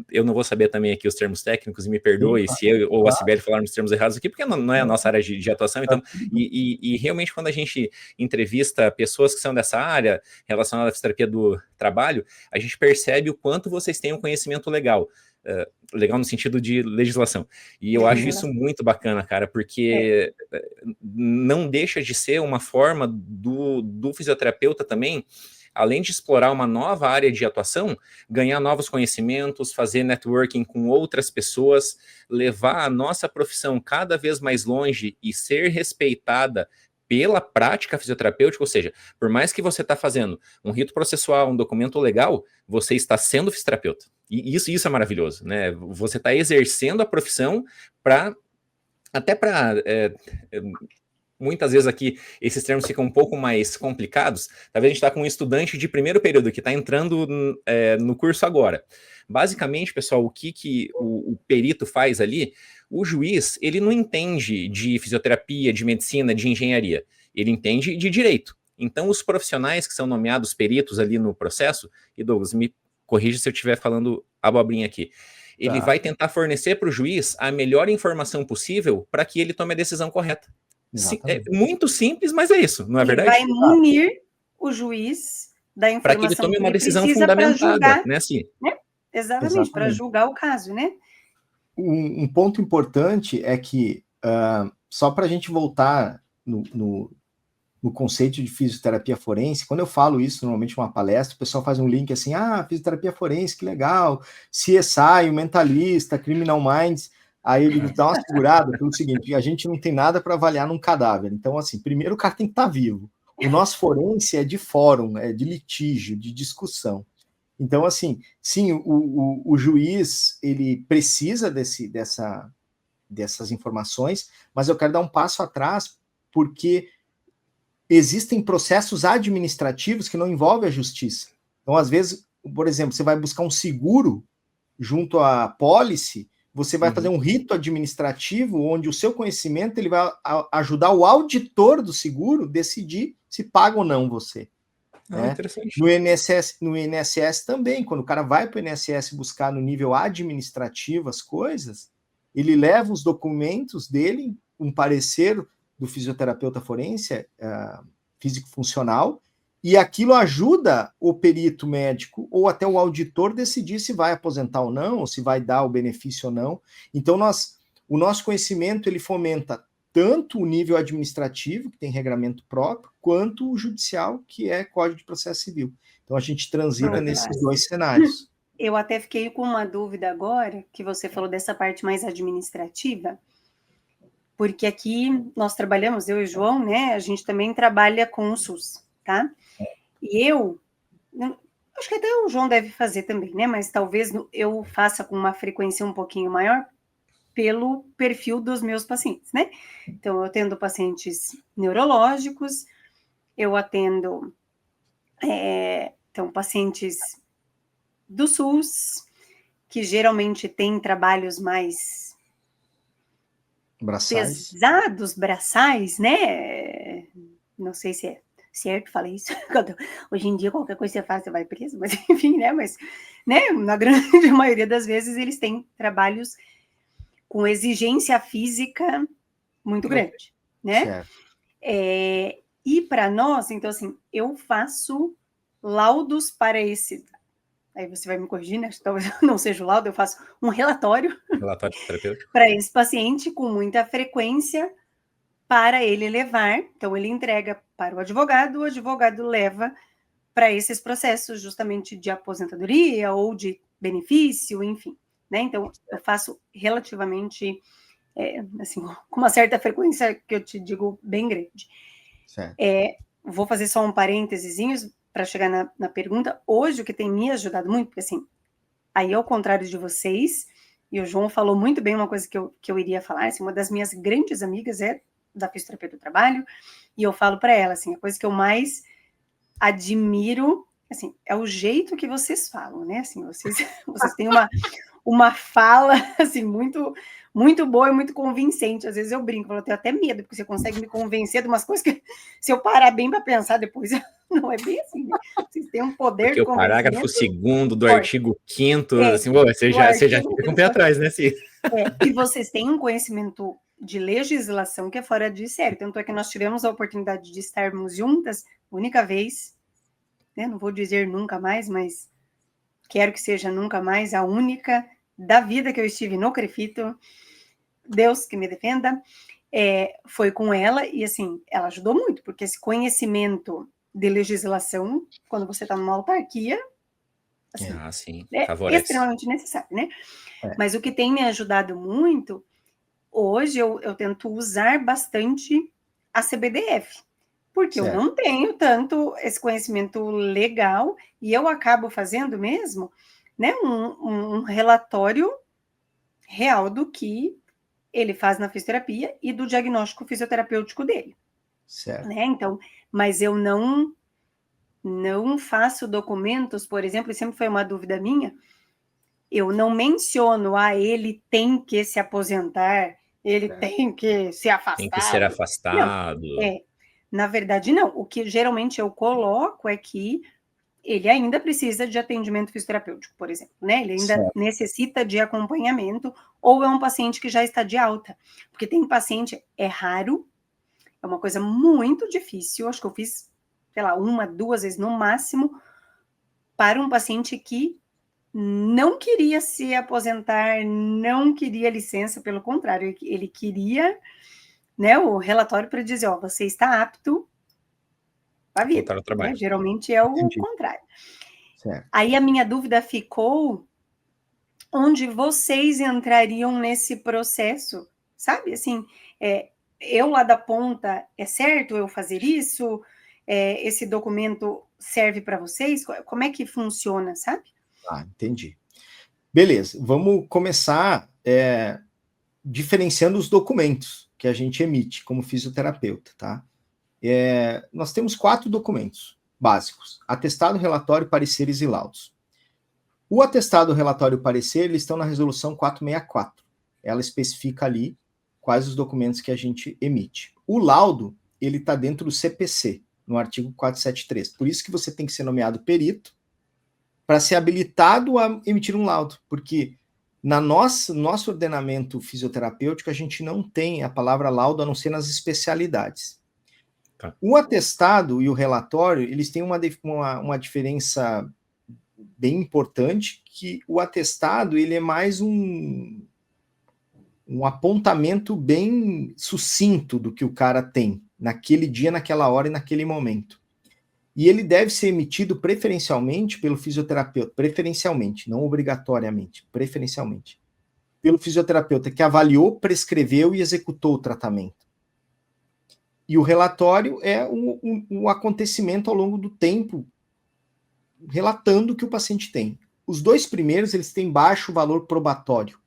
eu não vou saber também aqui os termos técnicos, e me perdoe se eu ou a Sibeli falarmos os termos errados aqui, porque não é a nossa área de atuação, então, e realmente quando a gente entrevista pessoas que são dessa área, relacionada à fisioterapia do trabalho, a gente percebe o quanto vocês têm um conhecimento legal, legal no sentido de legislação, e eu acho isso muito bacana, cara, porque não deixa de ser uma forma do fisioterapeuta também, além de explorar uma nova área de atuação, ganhar novos conhecimentos, fazer networking com outras pessoas, levar a nossa profissão cada vez mais longe e ser respeitada pela prática fisioterapêutica, ou seja, por mais que você está fazendo um rito processual, um documento legal, você está sendo fisioterapeuta. E isso é maravilhoso, né? Você está exercendo a profissão até para muitas vezes aqui esses termos ficam um pouco mais complicados. Talvez a gente está com um estudante de primeiro período que está entrando no curso agora. Basicamente, pessoal, o que o perito faz ali, o juiz, ele não entende de fisioterapia, de medicina, de engenharia, ele entende de direito. Então, os profissionais que são nomeados peritos ali no processo, e Douglas, me corrija se eu estiver falando abobrinha aqui, ele vai tentar fornecer para o juiz a melhor informação possível para que ele tome a decisão correta. É muito simples, mas é isso, não é verdade? Vai munir o juiz da informação para que ele tome uma decisão fundamentada, julgar, né? Assim. Né? Exatamente, para julgar o caso, né? Um ponto importante é que, só para a gente voltar no conceito de fisioterapia forense, quando eu falo isso normalmente numa palestra, o pessoal faz um link assim, fisioterapia forense, que legal, CSI, o Mentalista, Criminal Minds. Aí eu digo, dá uma segurada pelo seguinte, a gente não tem nada para avaliar num cadáver. Então, assim, primeiro o cara tem que estar vivo. O nosso forense é de fórum, é de litígio, de discussão. Então, assim, sim, o juiz, ele precisa dessas informações, mas eu quero dar um passo atrás, porque existem processos administrativos que não envolvem a justiça. Então, às vezes, por exemplo, você vai buscar um seguro junto à pólice, você vai fazer um rito administrativo onde o seu conhecimento ele vai ajudar o auditor do seguro decidir se paga ou não você. Né? Interessante. No INSS também, quando o cara vai para o INSS buscar no nível administrativo as coisas, ele leva os documentos dele, um parecer do fisioterapeuta forense, físico-funcional, e aquilo ajuda o perito médico ou até o auditor decidir se vai aposentar ou não, ou se vai dar o benefício ou não. Então, o nosso conhecimento ele fomenta tanto o nível administrativo, que tem regramento próprio, quanto o judicial, que é Código de Processo Civil. Então, a gente transita nesses dois cenários. Eu até fiquei com uma dúvida agora, que você falou dessa parte mais administrativa, porque aqui nós trabalhamos, eu e o João, né, a gente também trabalha com o SUS, tá? E eu acho que até o João deve fazer também, né, mas talvez eu faça com uma frequência um pouquinho maior pelo perfil dos meus pacientes, né? Então, eu atendo pacientes neurológicos, eu atendo pacientes do SUS, que geralmente têm trabalhos mais pesados, braçais, né? Não sei se é certo que falei isso. Hoje em dia, qualquer coisa que você faz, você vai preso, mas enfim, né? Mas, né, na grande maioria das vezes, eles têm trabalhos com exigência física muito grande, né? E para nós, então, assim, eu faço laudos para esse... Aí você vai me corrigir, né? Talvez não seja o laudo, eu faço um relatório para esse paciente com muita frequência para ele levar. Então, ele entrega para o advogado leva para esses processos justamente de aposentadoria ou de benefício, enfim. Né? Então, eu faço relativamente, assim, com uma certa frequência, que eu te digo, bem grande. Vou fazer só um parênteses para chegar na pergunta. Hoje, o que tem me ajudado muito, porque assim, aí ao contrário de vocês, e o João falou muito bem uma coisa que eu iria falar, assim, uma das minhas grandes amigas é da fisioterapia do trabalho, e eu falo para ela, assim, a coisa que eu mais admiro, assim, é o jeito que vocês falam, né, assim, vocês têm uma fala, assim, muito, muito boa e muito convincente. Às vezes eu brinco, eu tenho até medo, porque você consegue me convencer de umas coisas que, se eu parar bem para pensar depois, não é bem assim, né? Vocês têm um poder porque de convencimento. Porque o parágrafo 2º do artigo 5º, assim, você já fica com o pé atrás, né, Cis? E vocês têm um conhecimento de legislação que é fora de série. Tanto é que nós tivemos a oportunidade de estarmos juntas, única vez, né? Não vou dizer nunca mais, mas quero que seja nunca mais, a única da vida que eu estive no Crefito, Deus que me defenda, foi com ela, e assim, ela ajudou muito, porque esse conhecimento de legislação, quando você está numa autarquia, assim, é extremamente necessário, né? Mas o que tem me ajudado muito, hoje eu tento usar bastante a CBDF, porque eu não tenho tanto esse conhecimento legal, e eu acabo fazendo mesmo, né, um relatório real do que ele faz na fisioterapia e do diagnóstico fisioterapêutico dele, Certo. Né? Então, mas eu não faço documentos, por exemplo, e sempre foi uma dúvida minha, eu não menciono, ele tem que se aposentar, ele tem que ser afastado. Tem que ser afastado. Não, na verdade, não. O que geralmente eu coloco é que ele ainda precisa de atendimento fisioterapêutico, por exemplo, né? Ele ainda necessita de acompanhamento, ou é um paciente que já está de alta. Porque tem paciente, é raro, é uma coisa muito difícil, acho que eu fiz, sei lá, 1, 2 vezes no máximo, para um paciente que não queria se aposentar, não queria licença, pelo contrário, ele queria, né, o relatório para dizer, você está apto para a vida. Voltar ao trabalho. Né? Geralmente é o contrário. Certo. Aí a minha dúvida ficou onde vocês entrariam nesse processo, sabe? Assim, eu lá da ponta, é certo eu fazer isso? Esse documento serve para vocês? Como é que funciona, sabe? Entendi. Beleza, vamos começar diferenciando os documentos que a gente emite como fisioterapeuta, tá? Nós temos 4 documentos básicos: atestado, relatório, pareceres e laudos. O atestado, relatório e parecer, eles estão na resolução 464. Ela especifica ali quais os documentos que a gente emite. O laudo, ele está dentro do CPC, no artigo 473. Por isso que você tem que ser nomeado perito para ser habilitado a emitir um laudo, porque nosso ordenamento fisioterapêutico a gente não tem a palavra laudo a não ser nas especialidades. Tá. O atestado e o relatório, eles têm uma diferença bem importante, que o atestado ele é mais um apontamento bem sucinto do que o cara tem naquele dia, naquela hora e naquele momento. E ele deve ser emitido preferencialmente pelo fisioterapeuta, preferencialmente, não obrigatoriamente, preferencialmente, pelo fisioterapeuta que avaliou, prescreveu e executou o tratamento. E o relatório é um acontecimento ao longo do tempo, relatando o que o paciente tem. Os 2 primeiros, eles têm baixo valor probatório.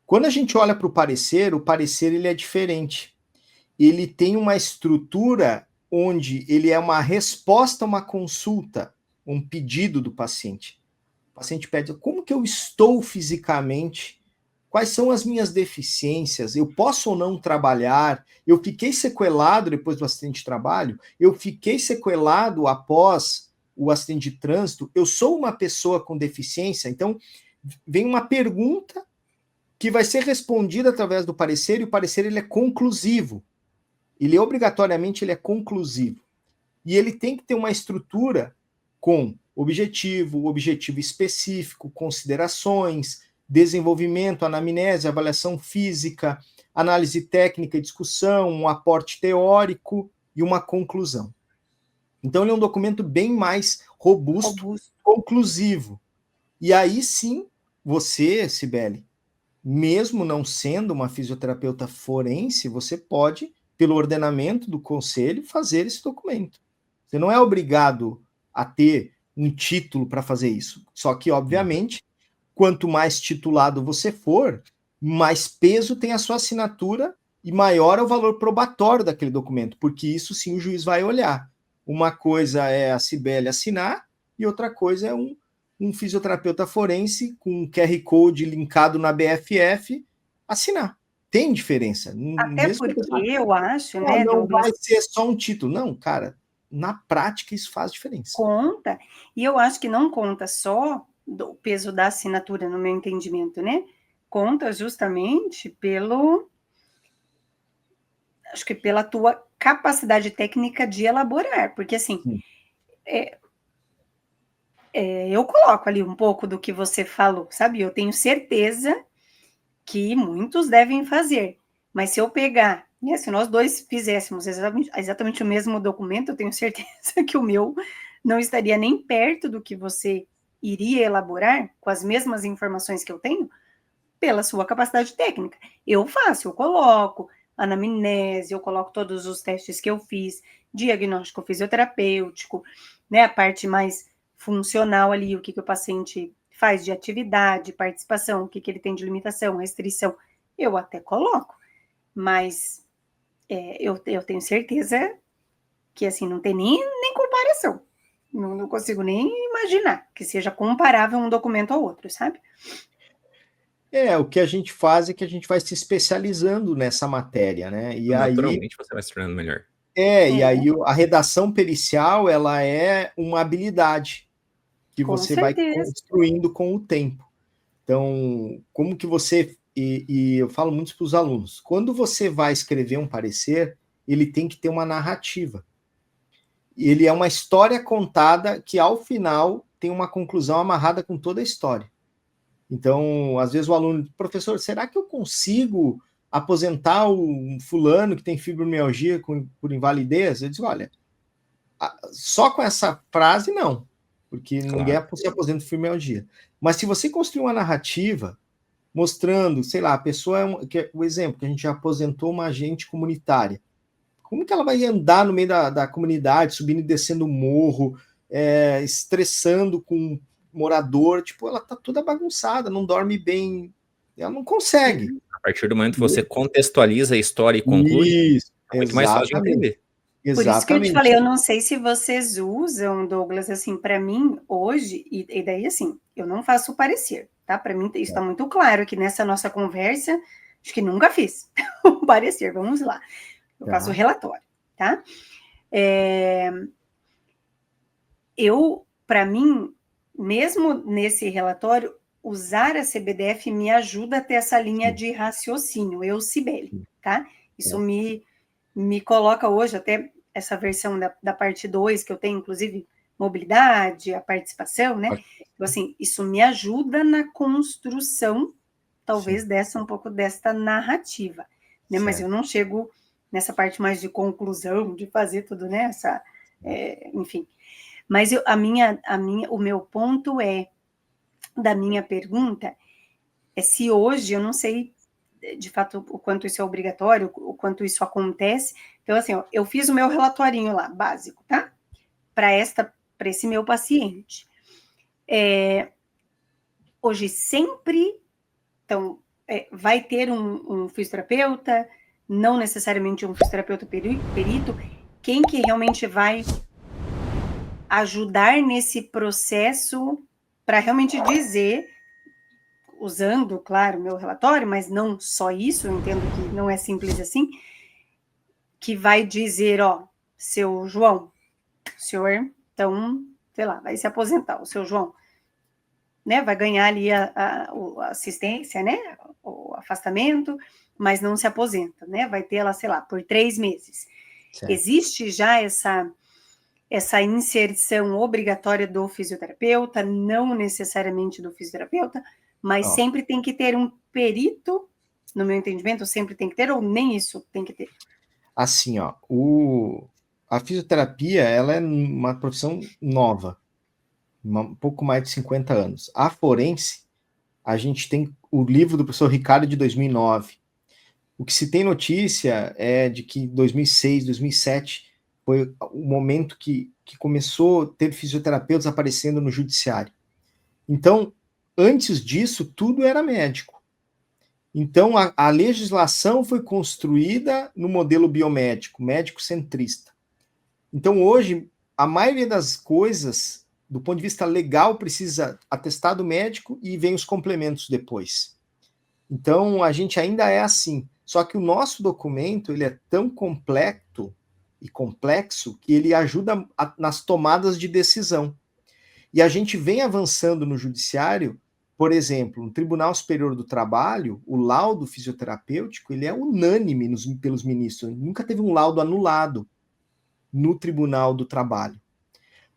Quando a gente olha para o parecer ele é diferente. Ele tem uma estrutura onde ele é uma resposta a uma consulta, um pedido do paciente. O paciente pede, como que eu estou fisicamente? Quais são as minhas deficiências? Eu posso ou não trabalhar? Eu fiquei sequelado depois do acidente de trabalho? Eu fiquei sequelado após o acidente de trânsito? Eu sou uma pessoa com deficiência? Então, vem uma pergunta que vai ser respondida através do parecer, e o parecer ele é conclusivo. Ele obrigatoriamente é conclusivo. E ele tem que ter uma estrutura com objetivo específico, considerações, desenvolvimento, anamnese, avaliação física, análise técnica e discussão, um aporte teórico e uma conclusão. Então ele é um documento bem mais robusto. Conclusivo. E aí sim, você, Cibele, mesmo não sendo uma fisioterapeuta forense, você pode, pelo ordenamento do conselho, fazer esse documento. Você não é obrigado a ter um título para fazer isso. Só que, obviamente, quanto mais titulado você for, mais peso tem a sua assinatura e maior é o valor probatório daquele documento, porque isso sim o juiz vai olhar. Uma coisa é a Cibele assinar e outra coisa é um fisioterapeuta forense com um QR Code linkado na BFF assinar. Tem diferença. Até porque eu acho, né, não Douglas, vai ser só um título. Não, cara, na prática isso faz diferença. Conta, e eu acho que não conta só do peso da assinatura, no meu entendimento, né? Conta justamente acho que pela tua capacidade técnica de elaborar, porque assim, eu coloco ali um pouco do que você falou, sabe? Eu tenho certeza que muitos devem fazer, mas se eu pegar, né, se nós dois fizéssemos exatamente o mesmo documento, eu tenho certeza que o meu não estaria nem perto do que você iria elaborar com as mesmas informações que eu tenho, pela sua capacidade técnica. Eu faço, eu coloco anamnese, eu coloco todos os testes que eu fiz, diagnóstico fisioterapêutico, né, a parte mais funcional ali, o que o paciente faz de atividade, participação, o que ele tem de limitação, restrição, eu até coloco. mas eu tenho certeza que, assim, não tem nem comparação. Não consigo nem imaginar que seja comparável um documento ao outro, sabe? O que a gente faz é que a gente vai se especializando nessa matéria, né? E aí, Naturalmente você vai se tornando melhor. a redação pericial, ela é uma habilidade que Com você vai certeza. construindo com o tempo. Então, como que você... E eu falo muito para os alunos, quando você vai escrever um parecer, ele tem que ter uma narrativa. Ele é uma história contada que, ao final, tem uma conclusão amarrada com toda a história. Então, às vezes o aluno, professor, será que eu consigo aposentar um fulano que tem fibromialgia por invalidez? Eu digo, olha, só com essa frase não, porque ninguém se aposenta por fibromialgia. Mas se você construir uma narrativa mostrando, sei lá, a pessoa o exemplo que a gente já aposentou uma agente comunitária. Como que ela vai andar no meio da comunidade, subindo e descendo o morro, estressando com morador, tipo, ela tá toda bagunçada, não dorme bem, ela não consegue. A partir do momento que você contextualiza a história e conclui, Isso, é muito mais fácil de entender. Por isso que eu te Exatamente. falei, eu não sei se vocês usam, Douglas, assim, para mim, hoje, e daí, assim, eu não faço parecer, tá? Para mim, isso está muito claro aqui nessa nossa conversa, acho que nunca fiz o parecer, vamos lá. Eu faço o relatório, tá? Para mim, mesmo nesse relatório, usar a CBDF me ajuda a ter essa linha de raciocínio, Cibele, tá? Isso me coloca hoje, até essa versão da parte 2, que eu tenho, inclusive, mobilidade, a participação, né? Então, assim, isso me ajuda na construção, talvez, um pouco desta narrativa, né? Mas eu não chego nessa parte mais de conclusão, de fazer tudo, né? Enfim. Mas o meu ponto da minha pergunta é se hoje, eu não sei de fato o quanto isso é obrigatório, o quanto isso acontece. Então, assim, eu fiz o meu relatorinho lá, básico, tá? Para esse meu paciente. Hoje sempre, então, vai ter um fisioterapeuta, não necessariamente um fisioterapeuta perito, quem que realmente vai ajudar nesse processo para realmente dizer, usando, claro, o meu relatório, mas não só isso, eu entendo que não é simples assim, que vai dizer, ó, seu João, o senhor, então, sei lá, vai se aposentar, o seu João, né, vai ganhar ali a assistência, né, o afastamento, mas não se aposenta, né, vai ter ela, sei lá, por 3 meses. Certo. Existe já essa inserção obrigatória do fisioterapeuta, não necessariamente do fisioterapeuta, mas sempre tem que ter um perito, no meu entendimento, sempre tem que ter, ou nem isso tem que ter? Assim, ó, a fisioterapia, ela é uma profissão nova, um pouco mais de 50 anos. A forense, a gente tem o livro do professor Ricardo de 2009. O que se tem notícia é de que 2006, 2007 foi o momento que começou a ter fisioterapeutas aparecendo no judiciário. Então, antes disso, tudo era médico. Então, a legislação foi construída no modelo biomédico, médico-centrista. Então, hoje, a maioria das coisas, do ponto de vista legal, precisa atestado médico e vem os complementos depois. Então, a gente ainda é assim. Só que o nosso documento, ele é tão completo e complexo que ele ajuda nas tomadas de decisão. E a gente vem avançando no judiciário, por exemplo, no Tribunal Superior do Trabalho, o laudo fisioterapêutico, ele é unânime pelos ministros. Nunca teve um laudo anulado no Tribunal do Trabalho.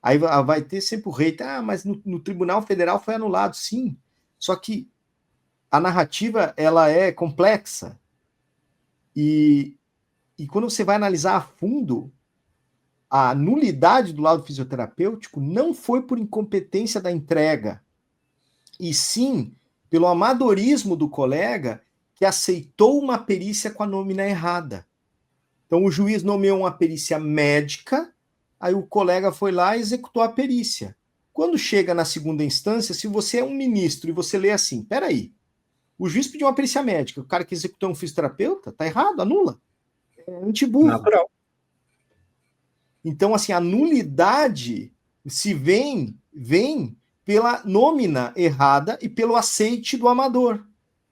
Aí vai ter sempre o rei, mas no Tribunal Federal foi anulado. Sim, só que a narrativa, ela é complexa. E quando você vai analisar a fundo, a nulidade do laudo fisioterapêutico não foi por incompetência da entrega, e sim pelo amadorismo do colega que aceitou uma perícia com a nómina errada. Então, o juiz nomeou uma perícia médica, aí o colega foi lá e executou a perícia. Quando chega na segunda instância, se você é um ministro e você lê assim, peraí, O juiz pediu uma perícia médica, o cara que executou um fisioterapeuta, tá errado, anula. É antiburro. Natural. Então, assim, a nulidade se vem pela nômina errada e pelo aceite do amador.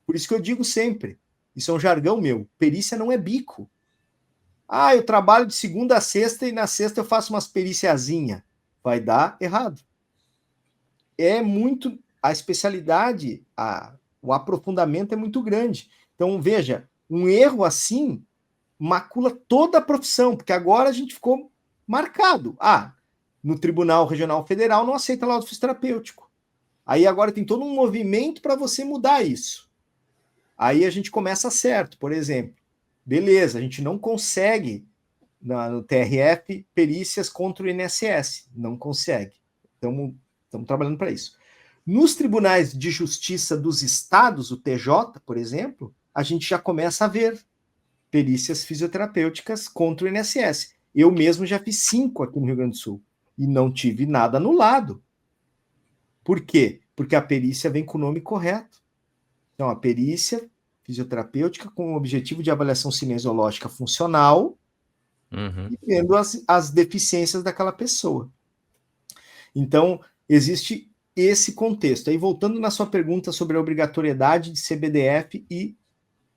Por isso que eu digo sempre, isso é um jargão meu, perícia não é bico. Eu trabalho de segunda a sexta e na sexta eu faço umas periciazinhas. Vai dar errado. É muito... A especialidade, o aprofundamento é muito grande. Então, veja, um erro assim macula toda a profissão, porque agora a gente ficou marcado. No Tribunal Regional Federal não aceita laudo fisioterapêutico. Aí agora tem todo um movimento para você mudar isso. Aí a gente começa certo, por exemplo. Beleza, a gente não consegue no TRF perícias contra o INSS. Não consegue. Estamos trabalhando para isso. Nos tribunais de justiça dos estados, o TJ, por exemplo, a gente já começa a ver perícias fisioterapêuticas contra o INSS. Eu mesmo já fiz 5 aqui no Rio Grande do Sul e não tive nada anulado. Por quê? Porque a perícia vem com o nome correto. Então, a perícia fisioterapêutica com o objetivo de avaliação cinesiológica funcional e vendo as deficiências daquela pessoa. Então, existe esse contexto. Aí, voltando na sua pergunta sobre a obrigatoriedade de CBDF, e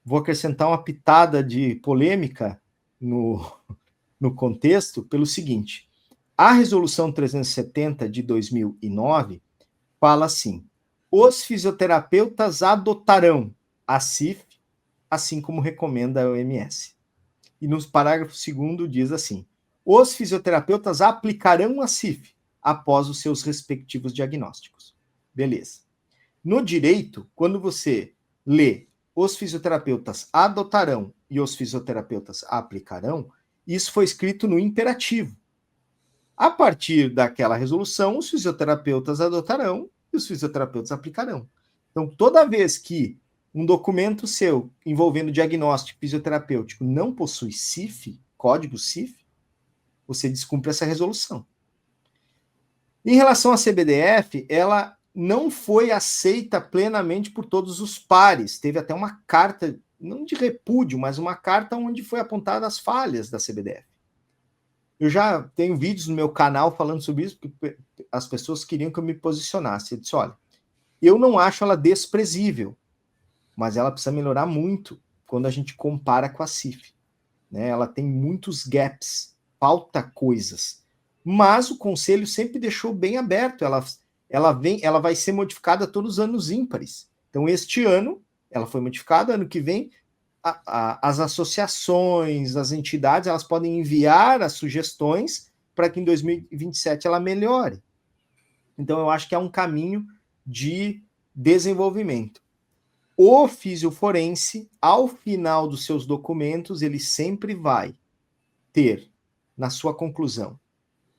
vou acrescentar uma pitada de polêmica no contexto, pelo seguinte: a Resolução 370 de 2009 fala assim: os fisioterapeutas adotarão a CIF, assim como recomenda a OMS. E no parágrafo 2º diz assim: os fisioterapeutas aplicarão a CIF após os seus respectivos diagnósticos. Beleza. No direito, quando você lê os fisioterapeutas adotarão e os fisioterapeutas aplicarão, isso foi escrito no imperativo. A partir daquela resolução, os fisioterapeutas adotarão e os fisioterapeutas aplicarão. Então, toda vez que um documento seu envolvendo diagnóstico fisioterapêutico não possui CIF, código CIF, você descumpre essa resolução. Em relação à CBDF, ela não foi aceita plenamente por todos os pares. Teve até uma carta, não de repúdio, mas uma carta onde foi apontada as falhas da CBDF. Eu já tenho vídeos no meu canal falando sobre isso, porque as pessoas queriam que eu me posicionasse. Eu disse, olha, eu não acho ela desprezível, mas ela precisa melhorar muito quando a gente compara com a CIF. Né? Ela tem muitos gaps, falta coisas. Mas o Conselho sempre deixou bem aberto. Ela vai ser modificada todos os anos ímpares. Então, este ano, ela foi modificada, ano que vem, as associações, as entidades, elas podem enviar as sugestões para que em 2027 ela melhore. Então, eu acho que é um caminho de desenvolvimento. O fisioforense, ao final dos seus documentos, ele sempre vai ter, na sua conclusão,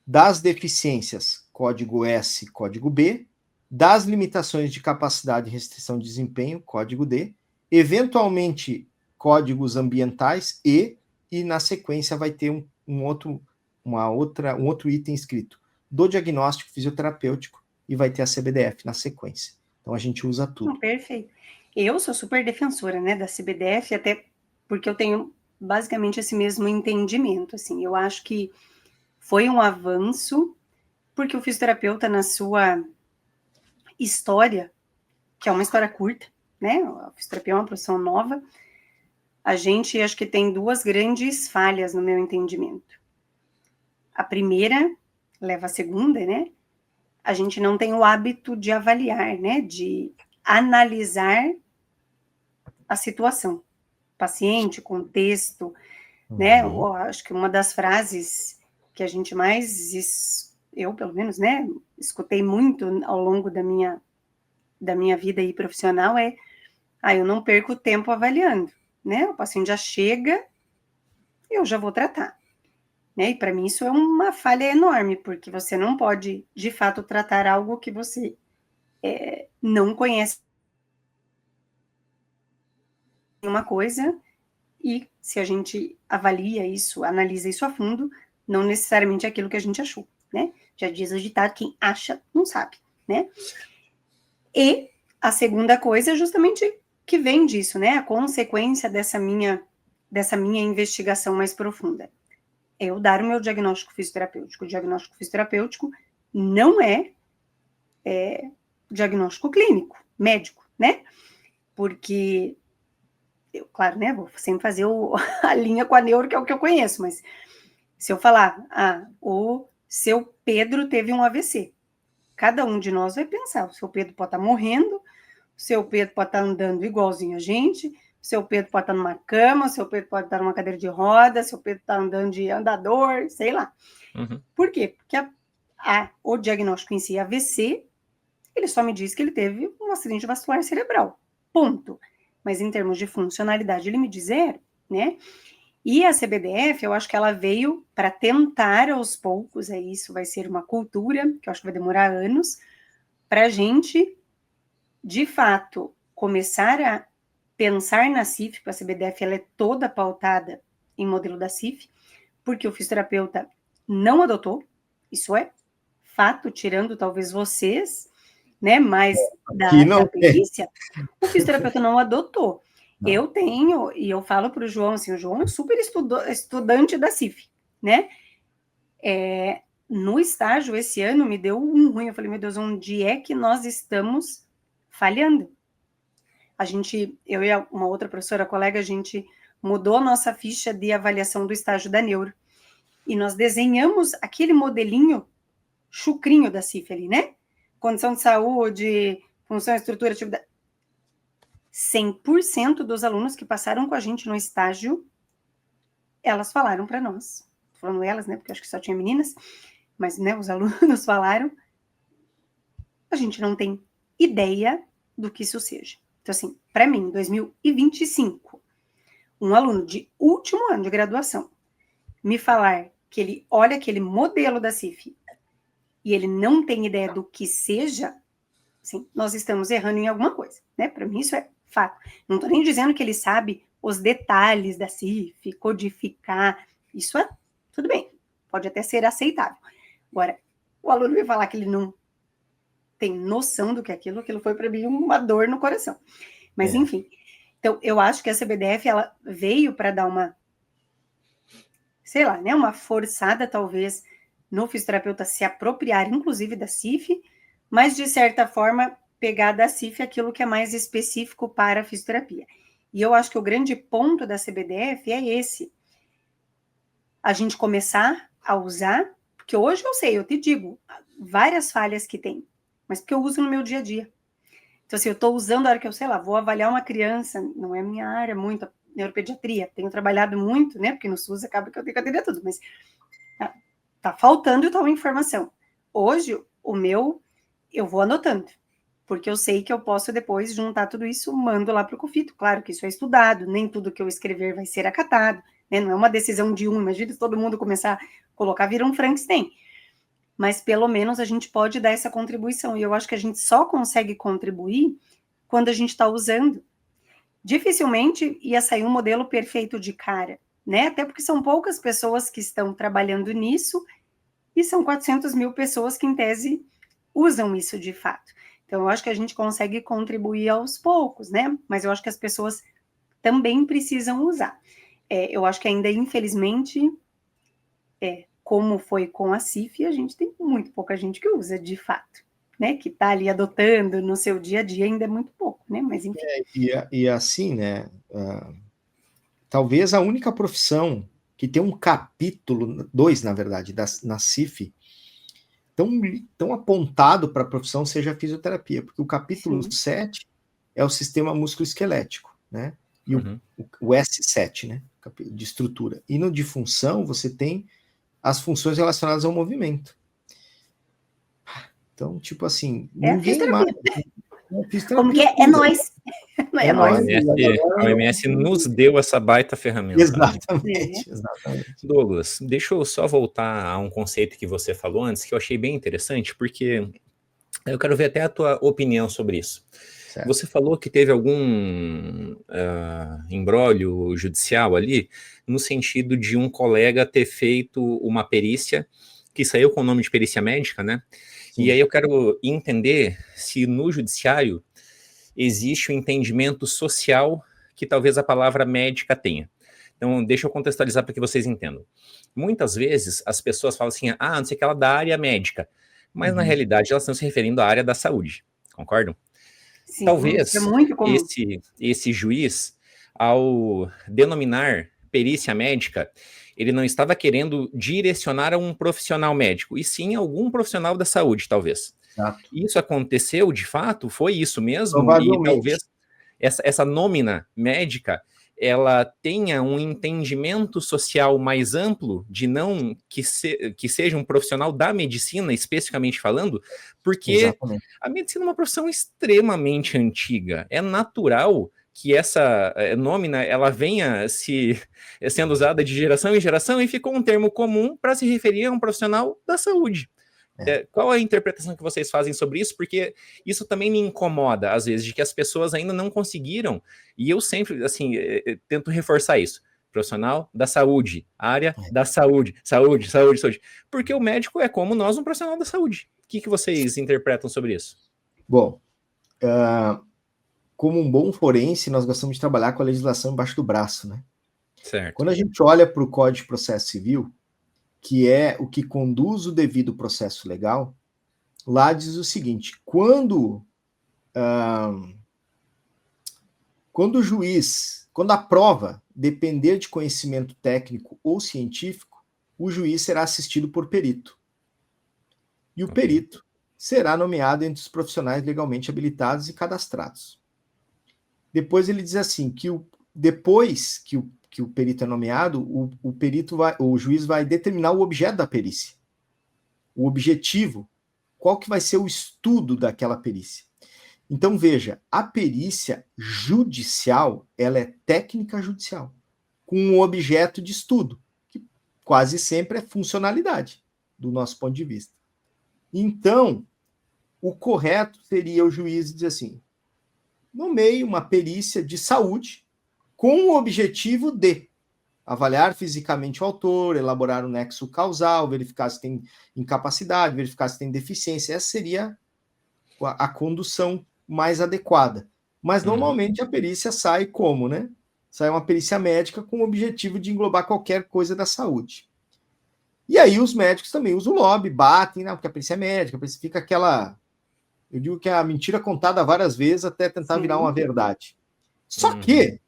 das deficiências, código S, código B, das limitações de capacidade e restrição de desempenho, código D, eventualmente códigos ambientais e na sequência vai ter um outro item escrito do diagnóstico fisioterapêutico e vai ter a CBDF na sequência. Então a gente usa tudo. Perfeito. Eu sou super defensora, né, da CBDF, até porque eu tenho basicamente esse mesmo entendimento, assim. Eu acho que foi um avanço, porque o fisioterapeuta, na sua história, que é uma história curta, né, a fisioterapia é uma profissão nova, a gente acho que tem 2 grandes falhas no meu entendimento. A primeira leva a segunda, né? A gente não tem o hábito de avaliar, né? De analisar a situação. Paciente, contexto, né? Eu acho que uma das frases que a gente mais, eu pelo menos, né? Escutei muito ao longo da minha vida aí profissional é: eu não perco tempo avaliando. Né? O paciente já chega, eu já vou tratar. Né? E para mim isso é uma falha enorme, porque você não pode, de fato, tratar algo que você não conhece uma coisa, e se a gente avalia isso, analisa isso a fundo, não necessariamente é aquilo que a gente achou. Né? Já diz o ditado, quem acha não sabe. Né? E a segunda coisa é justamente que vem disso, né? A consequência dessa minha investigação mais profunda. É eu dar o meu diagnóstico fisioterapêutico. O diagnóstico fisioterapêutico não é diagnóstico clínico, médico, né? Porque, eu, claro, né? Vou sempre fazer a linha com a neuro, que é o que eu conheço, mas se eu falar, o seu Pedro teve um AVC, cada um de nós vai pensar, o seu Pedro pode estar morrendo, o seu Pedro pode estar andando igualzinho a gente, o seu Pedro pode estar numa cama, o seu Pedro pode estar numa cadeira de roda, o seu Pedro está andando de andador, sei lá. Uhum. Por quê? Porque o diagnóstico em si, AVC, ele só me diz que ele teve um acidente vascular cerebral, ponto. Mas em termos de funcionalidade, ele me diz zero, né? E a CBDF, eu acho que ela veio para tentar aos poucos, isso vai ser uma cultura, que eu acho que vai demorar anos, para a gente, de fato, começar a pensar na CIF, porque a CBDF ela é toda pautada em modelo da CIF, porque o fisioterapeuta não adotou, isso é fato, tirando talvez vocês, né, mas da perícia, o fisioterapeuta não adotou. Não. Eu tenho, e eu falo para o João, assim, o João é um super estudante da CIF, né? No estágio, esse ano, me deu um ruim, eu falei, meu Deus, onde é que nós estamos falhando? Eu e uma outra professora, colega, a gente mudou a nossa ficha de avaliação do estágio da neuro, e nós desenhamos aquele modelinho chucrinho da CIF ali, né? Condição de saúde, função, estrutura, atividade. 100% dos alunos que passaram com a gente no estágio, elas falaram para nós, falando elas, né, porque acho que só tinha meninas, mas, né, os alunos falaram, a gente não tem ideia do que isso seja. Então, assim, para mim, 2025, um aluno de último ano de graduação me falar que ele olha aquele modelo da CIF e ele não tem ideia do que seja, assim, nós estamos errando em alguma coisa, né? Para mim isso é fato. Não estou nem dizendo que ele sabe os detalhes da CIF, codificar, isso é tudo bem, pode até ser aceitável. Agora, o aluno me falar que ele não tem noção do que é aquilo foi para mim uma dor no coração. Mas enfim, então eu acho que a CBDF ela veio para dar uma, sei lá, né, uma forçada talvez no fisioterapeuta se apropriar, inclusive da CIF, mas de certa forma pegar da CIF aquilo que é mais específico para a fisioterapia. E eu acho que o grande ponto da CBDF é esse, a gente começar a usar, porque hoje eu sei, eu te digo, várias falhas que tem, mas porque eu uso no meu dia a dia. Então, assim, eu estou usando a hora que eu, sei lá, vou avaliar uma criança, não é minha área muito, neuropediatria, tenho trabalhado muito, né, porque no SUS acaba que eu tenho que atender tudo, mas tá faltando tal informação. Hoje, eu vou anotando, porque eu sei que eu posso depois juntar tudo isso, mando lá para o COFITO. Claro que isso é estudado, nem tudo que eu escrever vai ser acatado, né? Não é uma decisão de imagina se todo mundo começar a colocar, vira um Frankenstein. Mas pelo menos a gente pode dar essa contribuição, e eu acho que a gente só consegue contribuir quando a gente está usando. Dificilmente ia sair um modelo perfeito de cara, né? Até porque são poucas pessoas que estão trabalhando nisso, e são 400 mil pessoas que, em tese, usam isso de fato. Então, eu acho que a gente consegue contribuir aos poucos, né? Mas eu acho que as pessoas também precisam usar. Eu acho que ainda, infelizmente, como foi com a CIF, a gente tem muito pouca gente que usa, de fato, né? Que está ali adotando no seu dia a dia, ainda é muito pouco, né? Mas, enfim. E assim, né? Talvez a única profissão que tem um capítulo, 2, na verdade, na CIF, tão apontado para a profissão seja a fisioterapia, porque o capítulo 7 é o sistema musculoesquelético, né? E o S7, né? De estrutura. E no de função, você tem as funções relacionadas ao movimento. Então, tipo assim, ninguém mais... Como que é nós. É nós. A OMS nos deu essa baita ferramenta. Exatamente, né? Exatamente. Douglas, deixa eu só voltar a um conceito que você falou antes, que eu achei bem interessante, porque eu quero ver até a tua opinião sobre isso. Certo. Você falou que teve algum imbróglio judicial ali, no sentido de um colega ter feito uma perícia, que saiu com o nome de perícia médica, né? Sim. E aí eu quero entender se no judiciário existe o entendimento social que talvez a palavra médica tenha. Então, deixa eu contextualizar para que vocês entendam. Muitas vezes, as pessoas falam assim, não sei o que, ela da área médica. Mas, na realidade, elas estão se referindo à área da saúde. Concordam? Sim, Talvez é muito comum. esse juiz, ao denominar perícia médica, ele não estava querendo direcionar a um profissional médico, e sim a algum profissional da saúde, talvez. Exato. Isso aconteceu, de fato, foi isso mesmo, Provavelmente. e talvez essa nômina médica, ela tenha um entendimento social mais amplo de não que seja um profissional da medicina, especificamente falando, porque Exatamente. a medicina é uma profissão extremamente antiga. É natural que essa nômina ela venha sendo usada de geração em geração e ficou um termo comum para se referir a um profissional da saúde. Qual a interpretação que vocês fazem sobre isso? Porque isso também me incomoda, às vezes, de que as pessoas ainda não conseguiram, e eu sempre, assim, tento reforçar isso. Profissional da saúde, área da saúde, saúde, porque o médico é como nós, um profissional da saúde. O que vocês interpretam sobre isso? Bom, como um bom forense, nós gostamos de trabalhar com a legislação embaixo do braço, né? Certo. Quando a gente olha para o Código de Processo Civil, que é o que conduz o devido processo legal, lá diz o seguinte: quando o juiz, quando a prova depender de conhecimento técnico ou científico, o juiz será assistido por perito. E o perito será nomeado entre os profissionais legalmente habilitados e cadastrados. Depois ele diz assim, que depois que o perito é nomeado, o juiz vai determinar o objeto da perícia. O objetivo, qual que vai ser o estudo daquela perícia. Então, veja, a perícia judicial, ela é técnica judicial, com um objeto de estudo, que quase sempre é funcionalidade, do nosso ponto de vista. Então, o correto seria o juiz dizer assim, nomeie uma perícia de saúde com o objetivo de avaliar fisicamente o autor, elaborar o nexo causal, verificar se tem incapacidade, verificar se tem deficiência. Essa seria a condução mais adequada. Mas, normalmente, a perícia sai como, né? Sai uma perícia médica com o objetivo de englobar qualquer coisa da saúde. E aí os médicos também usam o lobby, batem, porque a perícia é médica, a perícia fica aquela... Eu digo que é a mentira contada várias vezes até tentar virar uma verdade. Só que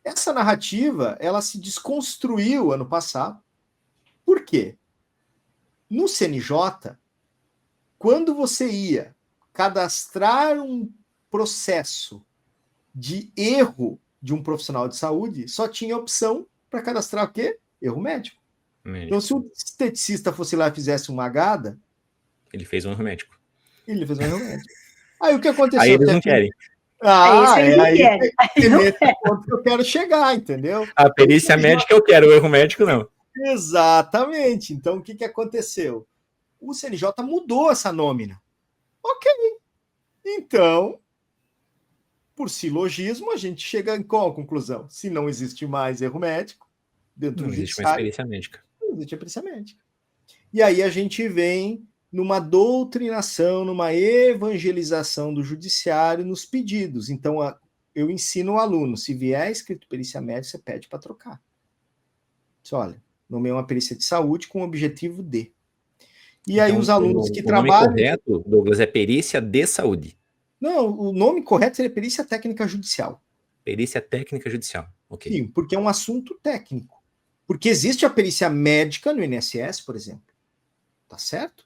essa narrativa, ela se desconstruiu ano passado. Por quê? No CNJ, quando você ia cadastrar um processo de erro de um profissional de saúde, só tinha opção para cadastrar o quê? Erro médico. Então, se o esteticista fosse lá e fizesse uma agada... Ele fez um erro médico. Ele fez um erro médico. Aí o que aconteceu? Aí eles não querem. Aí nesse ponto que eu quero chegar, entendeu? A perícia médica eu quero, o erro médico não. Exatamente. Então, o que aconteceu? O CNJ mudou essa nômina. Ok. Então, por silogismo, a gente chega em qual conclusão? Se não existe mais erro médico, dentro do judiciário, mais perícia médica. Não existe a perícia médica. E aí a gente vem numa doutrinação, numa evangelização do judiciário nos pedidos. Então, eu ensino o aluno, se vier escrito perícia médica, você pede para trocar. Diz, olha, nomeei uma perícia de saúde com o objetivo de. E aí os alunos que trabalham... O nome correto, Douglas, é perícia de saúde. Não, o nome correto seria perícia técnica judicial. Perícia técnica judicial, ok. Sim, porque é um assunto técnico. Porque existe a perícia médica no INSS, por exemplo. Tá certo?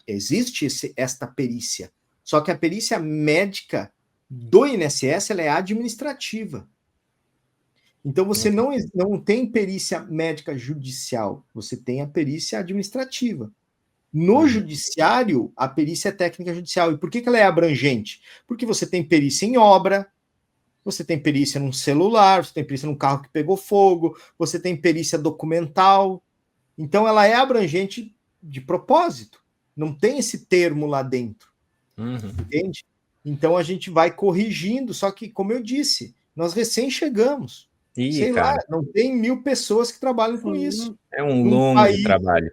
Existe esta perícia. Só que a perícia médica do INSS ela é administrativa. Então você não tem perícia médica judicial, você tem a perícia administrativa. No judiciário, a perícia é técnica judicial. E por que ela é abrangente? Porque você tem perícia em obra, você tem perícia num celular, você tem perícia num carro que pegou fogo, você tem perícia documental. Então ela é abrangente de propósito. Não tem esse termo lá dentro. Entende? Então a gente vai corrigindo, só que, como eu disse, nós recém chegamos. Sei lá, não tem 1000 pessoas que trabalham com isso. É um longo trabalho.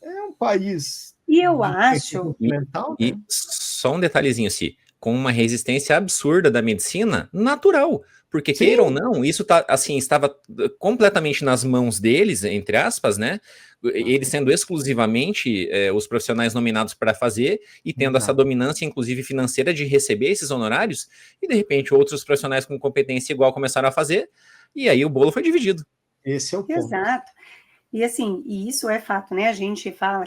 É um país... E eu acho... Mental, e só um detalhezinho, assim, com uma resistência absurda da medicina natural. Porque, Sim. queira ou não, isso tá, assim, estava completamente nas mãos deles, entre aspas, né? Eles sendo exclusivamente os profissionais nominados para fazer e tendo essa dominância, inclusive financeira, de receber esses honorários, e de repente outros profissionais com competência igual começaram a fazer, e aí o bolo foi dividido. Esse é o ponto. Exato. E assim, e isso é fato, né? A gente fala,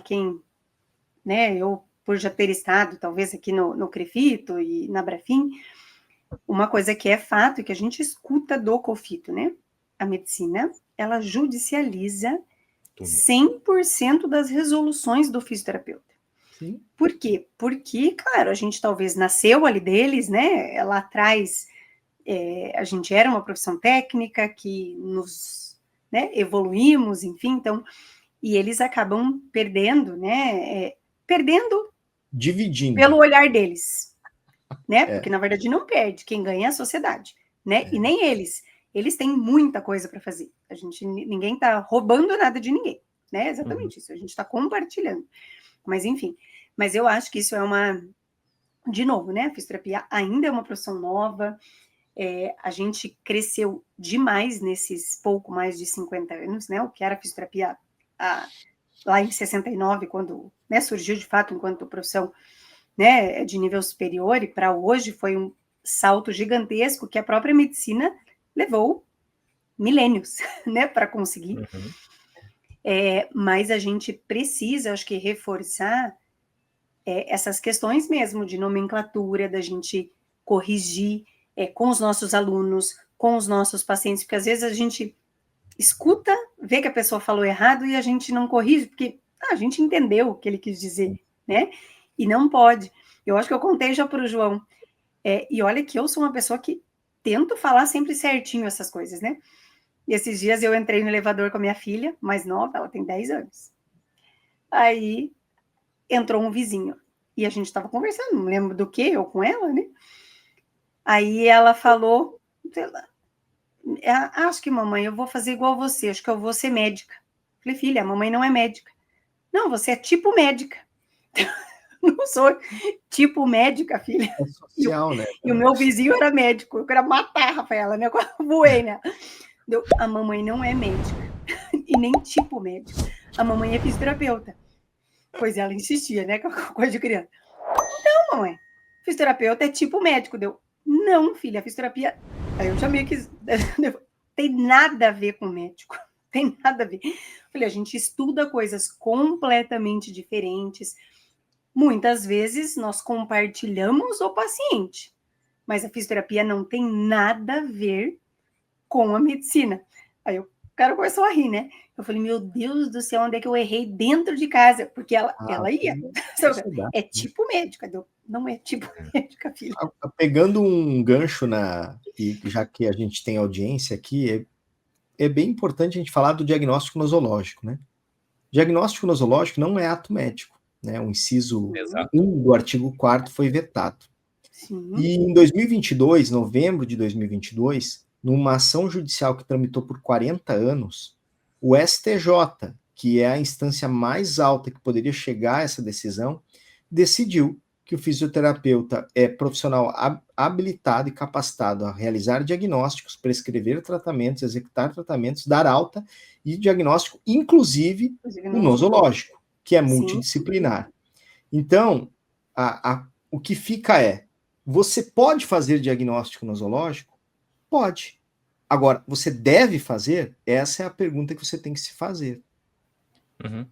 né, eu, por já ter estado, talvez, aqui no CREFITO e na Brafim, uma coisa que é fato e que a gente escuta do COFITO, né? A medicina, ela judicializa 100% das resoluções do fisioterapeuta. Sim. Por quê? Porque, claro, a gente talvez nasceu ali deles, né? Lá atrás, a gente era uma profissão técnica que nos, né, evoluímos, enfim, então, e eles acabam perdendo, né? Dividindo. Pelo olhar deles, né? Porque, na verdade, não perde, quem ganha é a sociedade, né? E nem eles. Eles têm muita coisa para fazer. Ninguém está roubando nada de ninguém, né? Exatamente isso. A gente está compartilhando. Mas, enfim. Mas eu acho que isso é de novo, né? A fisioterapia ainda é uma profissão nova. A gente cresceu demais nesses pouco mais de 50 anos, né? O que era a fisioterapia lá em 69, quando, né, surgiu de fato enquanto profissão, né, de nível superior, e para hoje foi um salto gigantesco que a própria medicina levou milênios, né, para conseguir. Mas a gente precisa, acho que, reforçar essas questões mesmo de nomenclatura, da gente corrigir com os nossos alunos, com os nossos pacientes, porque às vezes a gente escuta, vê que a pessoa falou errado e a gente não corrige, porque a gente entendeu o que ele quis dizer, né? E não pode. Eu acho que eu contei já para o João. E olha que eu sou uma pessoa que tento falar sempre certinho essas coisas, né? E esses dias eu entrei no elevador com a minha filha, mais nova, ela tem 10 anos. Aí entrou um vizinho. E a gente estava conversando, não lembro do que, eu com ela, né? Aí ela falou, sei lá, acho que, mamãe, eu vou fazer igual você, acho que eu vou ser médica. Falei, filha, a mamãe não é médica. Não, você é tipo médica. Não sou tipo médica, filha. É social, né? E o meu vizinho era médico. Eu queria matar a Rafaela, né? Eu voei, né? A mamãe não é médica. E nem tipo médica. A mamãe é fisioterapeuta. Pois ela insistia, né? Coisa de criança. Não, mamãe. Fisioterapeuta é tipo médico. Não, filha, a fisioterapia... Aí eu já meio que... Tem nada a ver com médico. Tem nada a ver. Falei, a gente estuda coisas completamente diferentes. Muitas vezes nós compartilhamos o paciente, mas a fisioterapia não tem nada a ver com a medicina. Aí o cara começou a rir, né? Eu falei, meu Deus do céu, onde é que eu errei dentro de casa? Porque ela ia. É tipo médica, não é tipo médica, filha. Pegando um gancho e já que a gente tem audiência aqui, é bem importante a gente falar do diagnóstico nosológico, né? Diagnóstico nosológico não é ato médico, né? O inciso 1 do artigo 4º foi vetado. Sim. E em 2022, novembro de 2022, numa ação judicial que tramitou por 40 anos, o STJ, que é a instância mais alta que poderia chegar a essa decisão, decidiu que o fisioterapeuta é profissional habilitado e capacitado a realizar diagnósticos, prescrever tratamentos, executar tratamentos, dar alta e diagnóstico, inclusive o nosológico, que é multidisciplinar. Então, o que fica você pode fazer diagnóstico nosológico? Pode. Agora, você deve fazer? Essa é a pergunta que você tem que se fazer.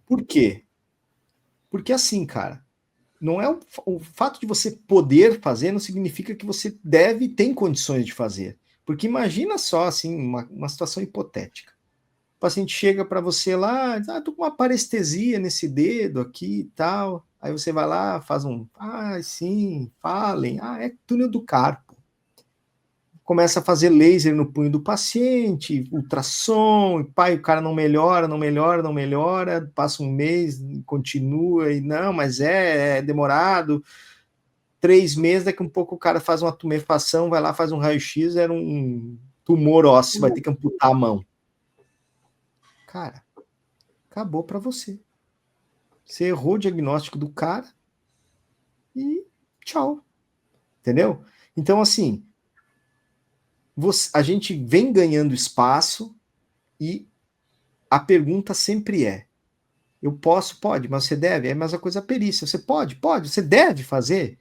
Por quê? Porque assim, cara, não é o fato de você poder fazer não significa que você deve e tem condições de fazer. Porque imagina só, assim, uma situação hipotética. O paciente chega para você lá, tô com uma parestesia nesse dedo aqui e tal. Aí você vai lá, faz sim, falem. É túnel do carpo. Começa a fazer laser no punho do paciente, ultrassom, o cara não melhora, passa um mês, continua, e não, mas é demorado. 3 meses, daqui a um pouco o cara faz uma tumefação, vai lá, faz um raio-x, era um tumor ósseo, vai ter que amputar a mão. Cara, acabou para você. Você errou o diagnóstico do cara e tchau. entendeu? Então, assim, a gente vem ganhando espaço e a pergunta sempre é, eu posso? Pode, mas você deve? É a mesma coisa a perícia. Você pode? Pode. Você deve fazer?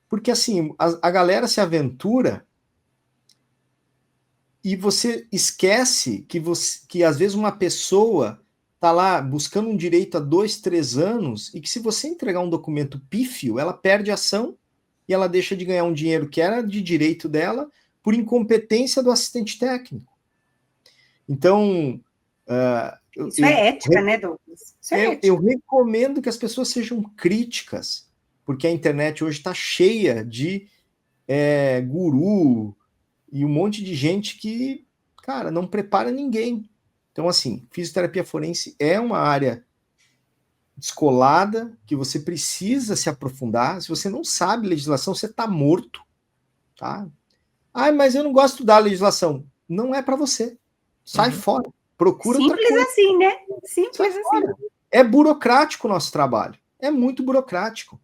Porque, assim, a galera se aventura e você esquece que às vezes uma pessoa está lá buscando um direito há 2, 3 anos e que se você entregar um documento pífio, ela perde a ação e ela deixa de ganhar um dinheiro que era de direito dela por incompetência do assistente técnico. Então, isso é ética, né, Douglas? Isso é ética. Eu recomendo que as pessoas sejam críticas, porque a internet hoje está cheia de guru e um monte de gente que, cara, não prepara ninguém. Então, assim, fisioterapia forense é uma área descolada que você precisa se aprofundar. Se você não sabe legislação, você está morto, tá? Ah, mas eu não gosto da legislação. Não é para você. Sai fora. Procura outra coisa. Simples assim, né? Simples assim. É burocrático o nosso trabalho. É muito burocrático.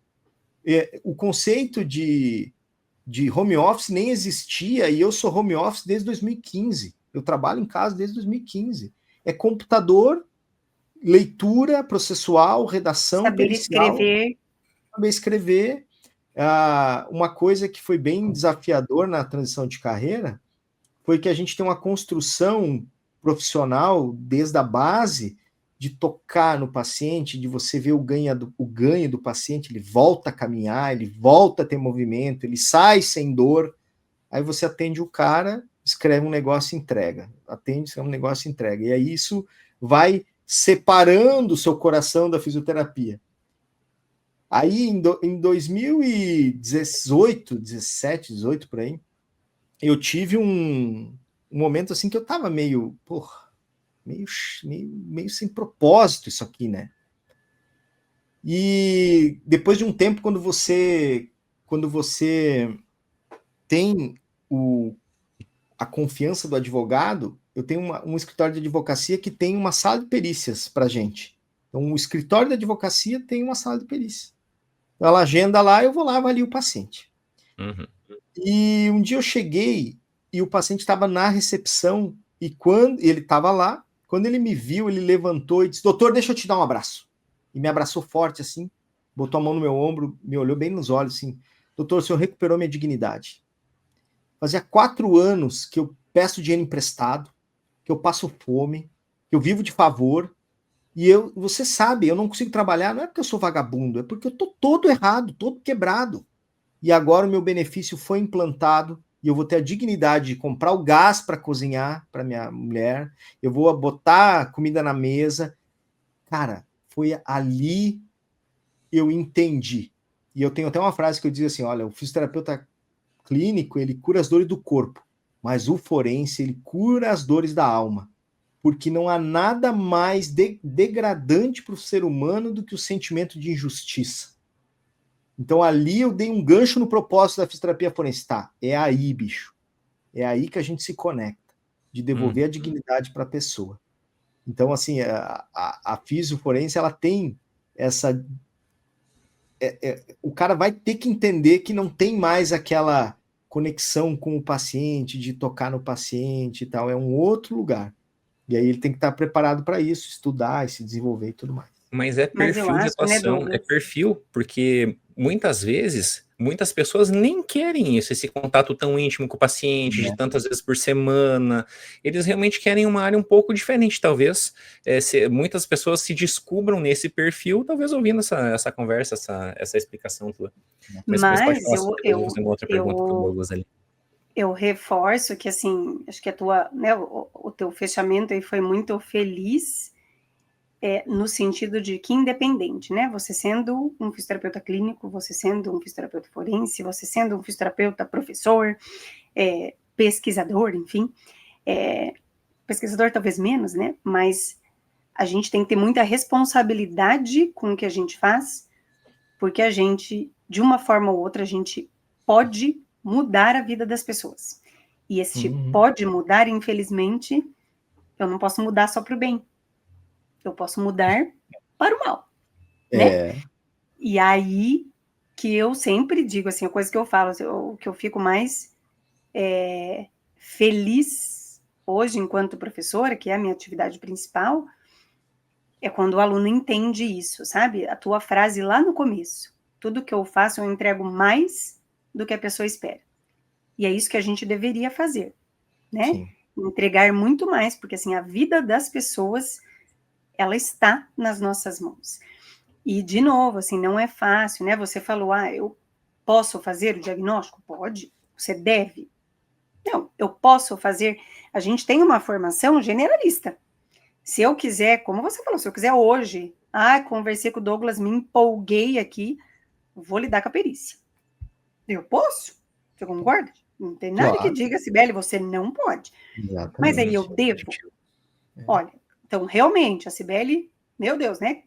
O conceito de home office nem existia e eu sou home office desde 2015. Eu trabalho em casa desde 2015. É computador, leitura processual, redação, saber pericial, escrever. Saber escrever. Uma coisa que foi bem desafiador na transição de carreira foi que a gente tem uma construção profissional desde a base de tocar no paciente, de você ver o ganho do paciente, ele volta a caminhar, ele volta a ter movimento, ele sai sem dor, aí você atende o cara, escreve um negócio e entrega. Atende, escreve um negócio e entrega. E aí isso vai separando o seu coração da fisioterapia. Aí em 2018, 17, 18 por aí, eu tive um momento assim que eu tava meio sem propósito isso aqui, né? E depois de um tempo, quando você tem a confiança do advogado, eu tenho um escritório de advocacia que tem uma sala de perícias para gente. Então, o escritório de advocacia tem uma sala de perícia. Ela agenda lá, eu vou lá, avalio o paciente. Uhum. E um dia eu cheguei e o paciente estava na recepção e quando ele estava lá, quando ele me viu, ele levantou e disse: doutor, deixa eu te dar um abraço. E me abraçou forte assim, botou a mão no meu ombro, me olhou bem nos olhos assim: doutor, o senhor recuperou minha dignidade. Fazia 4 anos que eu peço dinheiro emprestado, que eu passo fome, que eu vivo de favor, e você sabe, eu não consigo trabalhar, não é porque eu sou vagabundo, é porque eu tô todo errado, todo quebrado. E agora o meu benefício foi implantado e eu vou ter a dignidade de comprar o gás para cozinhar para minha mulher, eu vou botar comida na mesa. Cara, foi ali eu entendi. E eu tenho até uma frase que eu digo assim, olha, o fisioterapeuta clínico, ele cura as dores do corpo, mas o forense, ele cura as dores da alma. Porque não há nada mais degradante para o ser humano do que o sentimento de injustiça. Então ali eu dei um gancho no propósito da fisioterapia forense. Tá, é aí, bicho. É aí que a gente se conecta, de devolver a dignidade para a pessoa. Então, assim, a fisio forense, ela tem essa... o cara vai ter que entender que não tem mais aquela conexão com o paciente, de tocar no paciente e tal. É um outro lugar. E aí ele tem que estar preparado para isso, estudar e se desenvolver e tudo mais. Mas é perfil de atuação, é perfil, porque muitas vezes, muitas pessoas nem querem isso, esse contato tão íntimo com o paciente, de tantas vezes por semana. Eles realmente querem uma área um pouco diferente, talvez. Muitas pessoas se descubram nesse perfil, talvez ouvindo essa conversa, essa explicação tua. Mas pode falar uma outra pergunta para o Douglas ali. Eu reforço que, assim, acho que a tua, né, o teu fechamento aí foi muito feliz, no sentido de que independente, né, você sendo um fisioterapeuta clínico, você sendo um fisioterapeuta forense, você sendo um fisioterapeuta professor, pesquisador, enfim, pesquisador talvez menos, né, mas a gente tem que ter muita responsabilidade com o que a gente faz, porque a gente, de uma forma ou outra, a gente pode mudar a vida das pessoas. E esse pode mudar, infelizmente, eu não posso mudar só para o bem. Eu posso mudar para o mal, né? E aí que eu sempre digo, assim, a coisa que eu falo, o que eu fico mais feliz hoje enquanto professora, que é a minha atividade principal, é quando o aluno entende isso, sabe? A tua frase lá no começo. Tudo que eu faço, eu entrego mais do que a pessoa espera. E é isso que a gente deveria fazer, né? Sim. Entregar muito mais, porque assim, a vida das pessoas, ela está nas nossas mãos. E, de novo, assim, não é fácil, né? Você falou, eu posso fazer o diagnóstico? Pode. Você deve? Não, eu posso fazer. A gente tem uma formação generalista. Se eu quiser, como você falou, se eu quiser hoje, conversei com o Douglas, me empolguei aqui, vou lidar com a perícia. Eu posso? Você concorda? Não tem nada que Claro. diga, Sibeli, você não pode. Exatamente. Mas aí eu devo? Olha, então realmente, a Sibeli, meu Deus, né?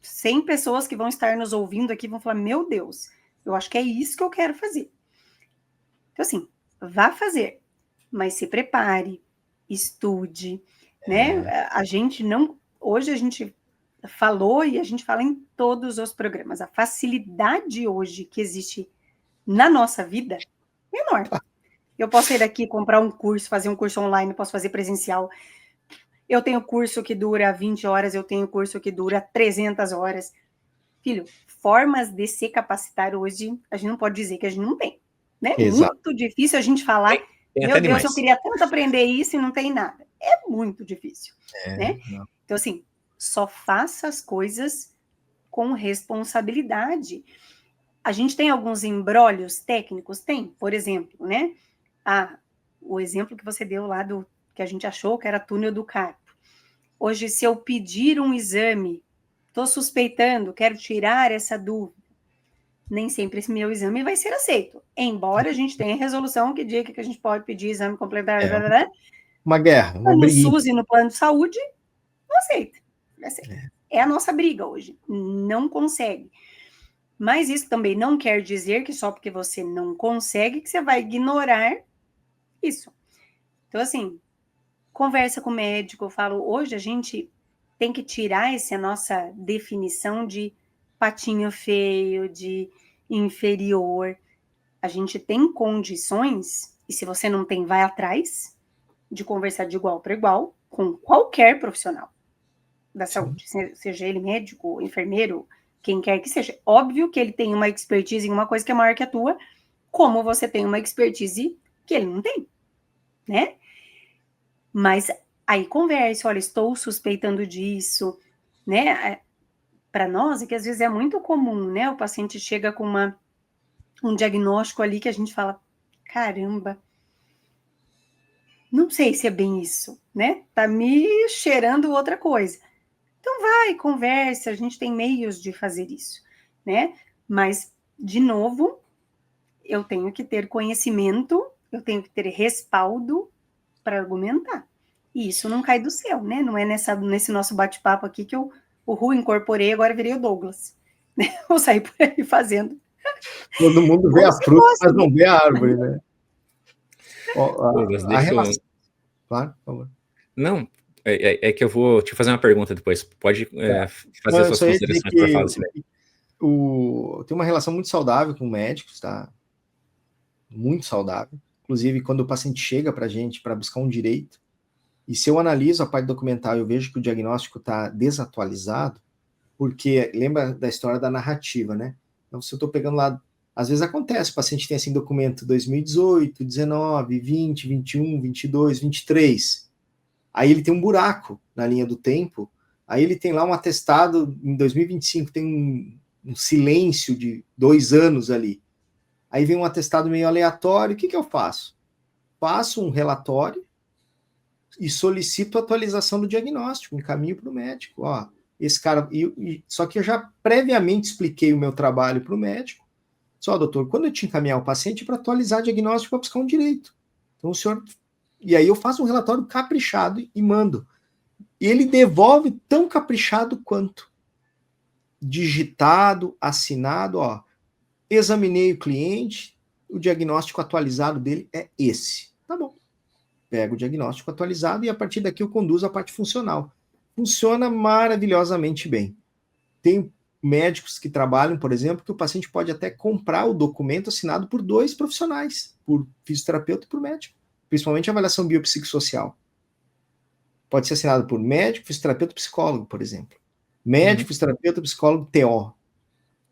100 pessoas que vão estar nos ouvindo aqui vão falar, meu Deus, eu acho que é isso que eu quero fazer. Então, assim, vá fazer, mas se prepare, estude, né? A gente não... Hoje a gente falou e a gente fala em todos os programas. A facilidade hoje que existe na nossa vida é enorme. Eu posso ir daqui comprar um curso, fazer um curso online, posso fazer presencial. Eu tenho curso que dura 20 horas, eu tenho curso que dura 300 horas. Filho, formas de se capacitar hoje, a gente não pode dizer que a gente não tem, né? Exato. Muito difícil a gente falar, tem meu até Deus, demais. eu queria tanto aprender isso e não tem nada. É muito difícil, né? Não. Então, assim, só faça as coisas com responsabilidade. A gente tem alguns embrólios técnicos? Tem, por exemplo, né? O exemplo que você deu lá do que a gente achou que era túnel do carpo. Hoje, se eu pedir um exame, estou suspeitando, quero tirar essa dúvida, nem sempre esse meu exame vai ser aceito. Embora a gente tenha resolução que diga que a gente pode pedir exame complementar, Uma guerra, uma no briguinha. SUS e no plano de saúde, não aceita. É a nossa briga hoje. Não consegue. Mas isso também não quer dizer que só porque você não consegue, que você vai ignorar isso. Então, assim, conversa com o médico. Eu falo, hoje a gente tem que tirar essa nossa definição de patinho feio, de inferior. A gente tem condições, e se você não tem, vai atrás, de conversar de igual para igual com qualquer profissional da saúde, seja ele médico, enfermeiro, quem quer que seja. Óbvio que ele tem uma expertise em uma coisa que é maior que a tua, como você tem uma expertise que ele não tem, né? Mas aí converse, olha, estou suspeitando disso, né? Para nós, é que às vezes é muito comum, né? O paciente chega com um diagnóstico ali que a gente fala, caramba, não sei se é bem isso, né? Tá me cheirando outra coisa. Então vai, conversa, a gente tem meios de fazer isso, né? Mas, de novo, eu tenho que ter conhecimento, eu tenho que ter respaldo para argumentar. E isso não cai do céu, né? Não é nesse nosso bate-papo aqui que eu o Ru incorporei, agora virei o Douglas. Né? Vou sair por aí fazendo. Todo mundo vê a fruta, mas não vê a árvore, né? Douglas, A relação... Claro, por favor. Não, é que eu vou te fazer uma pergunta depois. Pode fazer suas considerações para falar assim. Tem uma relação muito saudável com médicos, tá? Muito saudável. Inclusive, quando o paciente chega para a gente para buscar um direito, e se eu analiso a parte documental e eu vejo que o diagnóstico está desatualizado, porque lembra da história da narrativa, né? Então, se eu estou pegando lá, às vezes acontece, o paciente tem assim documento 2018, 19, 20, 21, 22, 23. Aí ele tem um buraco na linha do tempo, aí ele tem lá um atestado em 2025, tem um silêncio de 2 anos ali. Aí vem um atestado meio aleatório, o que eu faço? Faço um relatório e solicito atualização do diagnóstico, encaminho para o médico. Ó, esse cara... Só que eu já previamente expliquei o meu trabalho para o médico. Só, doutor, quando eu te encaminhar o paciente para atualizar o diagnóstico, para buscar um direito. Então o senhor... E aí eu faço um relatório caprichado e mando. E ele devolve tão caprichado quanto. Digitado, assinado, ó. Examinei o cliente, o diagnóstico atualizado dele é esse. Tá bom. Pego o diagnóstico atualizado e a partir daqui eu conduzo a parte funcional. Funciona maravilhosamente bem. Tenho médicos que trabalham, por exemplo, que o paciente pode até comprar o documento assinado por 2 profissionais, por fisioterapeuta e por médico, principalmente a avaliação biopsicossocial. Pode ser assinado por médico, fisioterapeuta, psicólogo, por exemplo. Médico, fisioterapeuta, psicólogo, TO.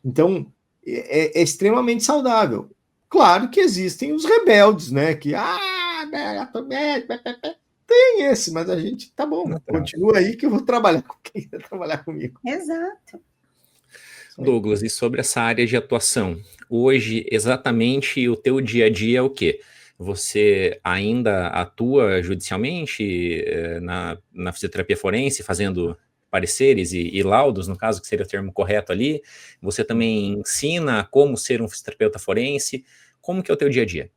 Então, é extremamente saudável. Claro que existem os rebeldes, né? Que, tô médico, tem esse, mas a gente, tá bom, continua aí que eu vou trabalhar com quem quer trabalhar comigo. Exato. Douglas, e sobre essa área de atuação, hoje exatamente o teu dia a dia é o quê? Você ainda atua judicialmente na fisioterapia forense, fazendo pareceres e laudos, no caso, que seria o termo correto ali? Você também ensina como ser um fisioterapeuta forense? Como que é o teu dia a dia?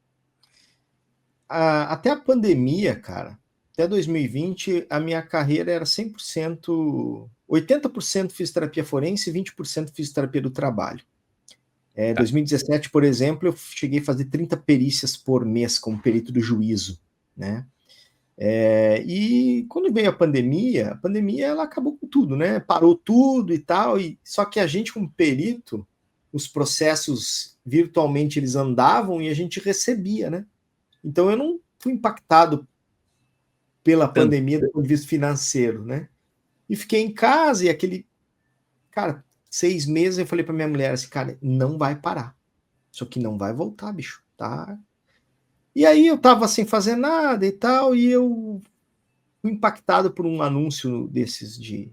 Até a pandemia, cara, até 2020, a minha carreira era 100%, 80% fisioterapia forense e 20% fisioterapia do trabalho. 2017, por exemplo, eu cheguei a fazer 30 perícias por mês como perito do juízo, né? E quando veio a pandemia ela acabou com tudo, né? Parou tudo e tal, só que a gente como perito, os processos virtualmente eles andavam e a gente recebia, né? Então eu não fui impactado pela pandemia do ponto de vista financeiro, né? E fiquei em casa e cara, 6 meses eu falei para minha mulher assim, cara, não vai parar. Isso aqui não vai voltar, bicho, tá? E aí eu tava sem fazer nada e tal, e eu fui impactado por um anúncio desses de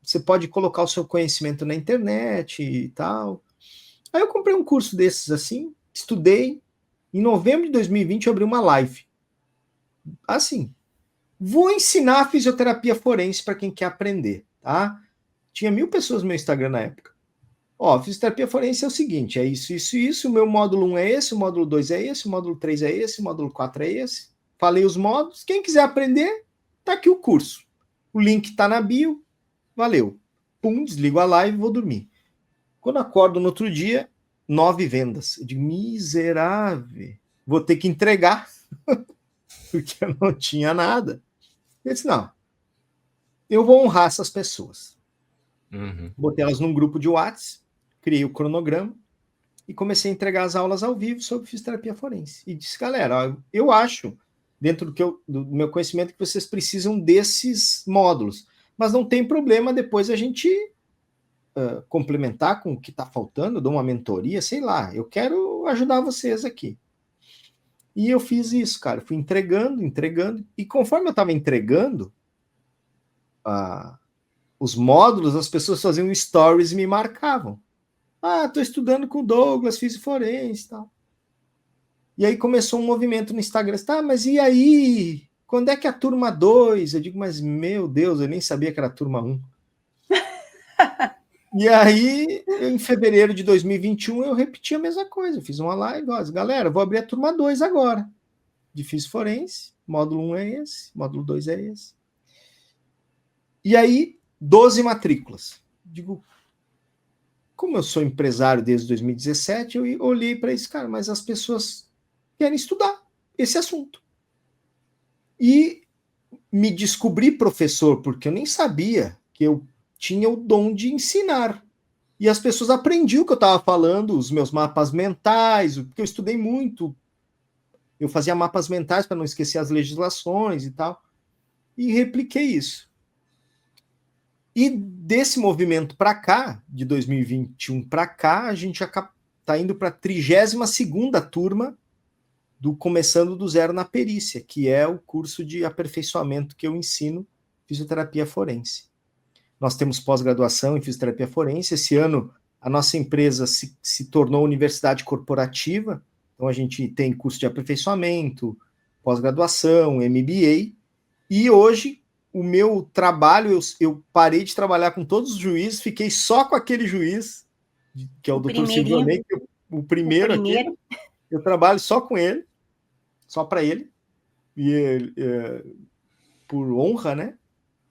você pode colocar o seu conhecimento na internet e tal. Aí eu comprei um curso desses assim, estudei. Em novembro de 2020 eu abri uma live. Assim, vou ensinar fisioterapia forense para quem quer aprender, tá? Tinha 1.000 pessoas no meu Instagram na época. Fisioterapia forense é o seguinte, é isso, isso, isso, o meu módulo 1 é esse, o módulo 2 é esse, o módulo 3 é esse, o módulo 4 é esse. Falei os módulos, quem quiser aprender, tá aqui o curso. O link tá na bio, valeu. Pum, desligo a live e vou dormir. Quando acordo no outro dia, 9 vendas. Eu digo, miserável, vou ter que entregar, porque eu não tinha nada. Eu disse, não, eu vou honrar essas pessoas. Botei elas num grupo de WhatsApp, criei o cronograma e comecei a entregar as aulas ao vivo sobre fisioterapia forense. E disse, galera, eu acho, dentro do meu conhecimento, que vocês precisam desses módulos. Mas não tem problema depois a gente complementar com o que está faltando, dou uma mentoria, sei lá, eu quero ajudar vocês aqui. E eu fiz isso, cara, fui entregando, e conforme eu estava entregando os módulos, as pessoas faziam stories e me marcavam. Tô estudando com o Douglas, fiz forense e tal. E aí começou um movimento no Instagram, mas e aí? Quando é que é a turma 2? Eu digo, mas meu Deus, eu nem sabia que era a turma 1. E aí, em fevereiro de 2021, eu repeti a mesma coisa. Eu fiz uma live, galera, vou abrir a turma 2 agora. De Físio Forense, módulo 1 é esse, módulo 2 é esse. E aí, 12 matrículas. Digo, como eu sou empresário desde 2017, eu olhei para isso, cara, mas as pessoas querem estudar esse assunto. E me descobri professor, porque eu nem sabia que eu tinha o dom de ensinar. E as pessoas aprendiam o que eu estava falando, os meus mapas mentais, porque eu estudei muito. Eu fazia mapas mentais para não esquecer as legislações e tal. E repliquei isso. E desse movimento para cá, de 2021 para cá, a gente já está indo para a 32ª turma do Começando do Zero na Perícia, que é o curso de aperfeiçoamento que eu ensino fisioterapia forense. Nós temos pós-graduação em fisioterapia forense. Esse ano, a nossa empresa se tornou universidade corporativa, então a gente tem curso de aperfeiçoamento, pós-graduação, MBA, e hoje o meu trabalho, eu parei de trabalhar com todos os juízes, fiquei só com aquele juiz, que é o Dr. Silvionei, o primeiro aqui. Eu trabalho só com ele, só para ele, e por honra, né?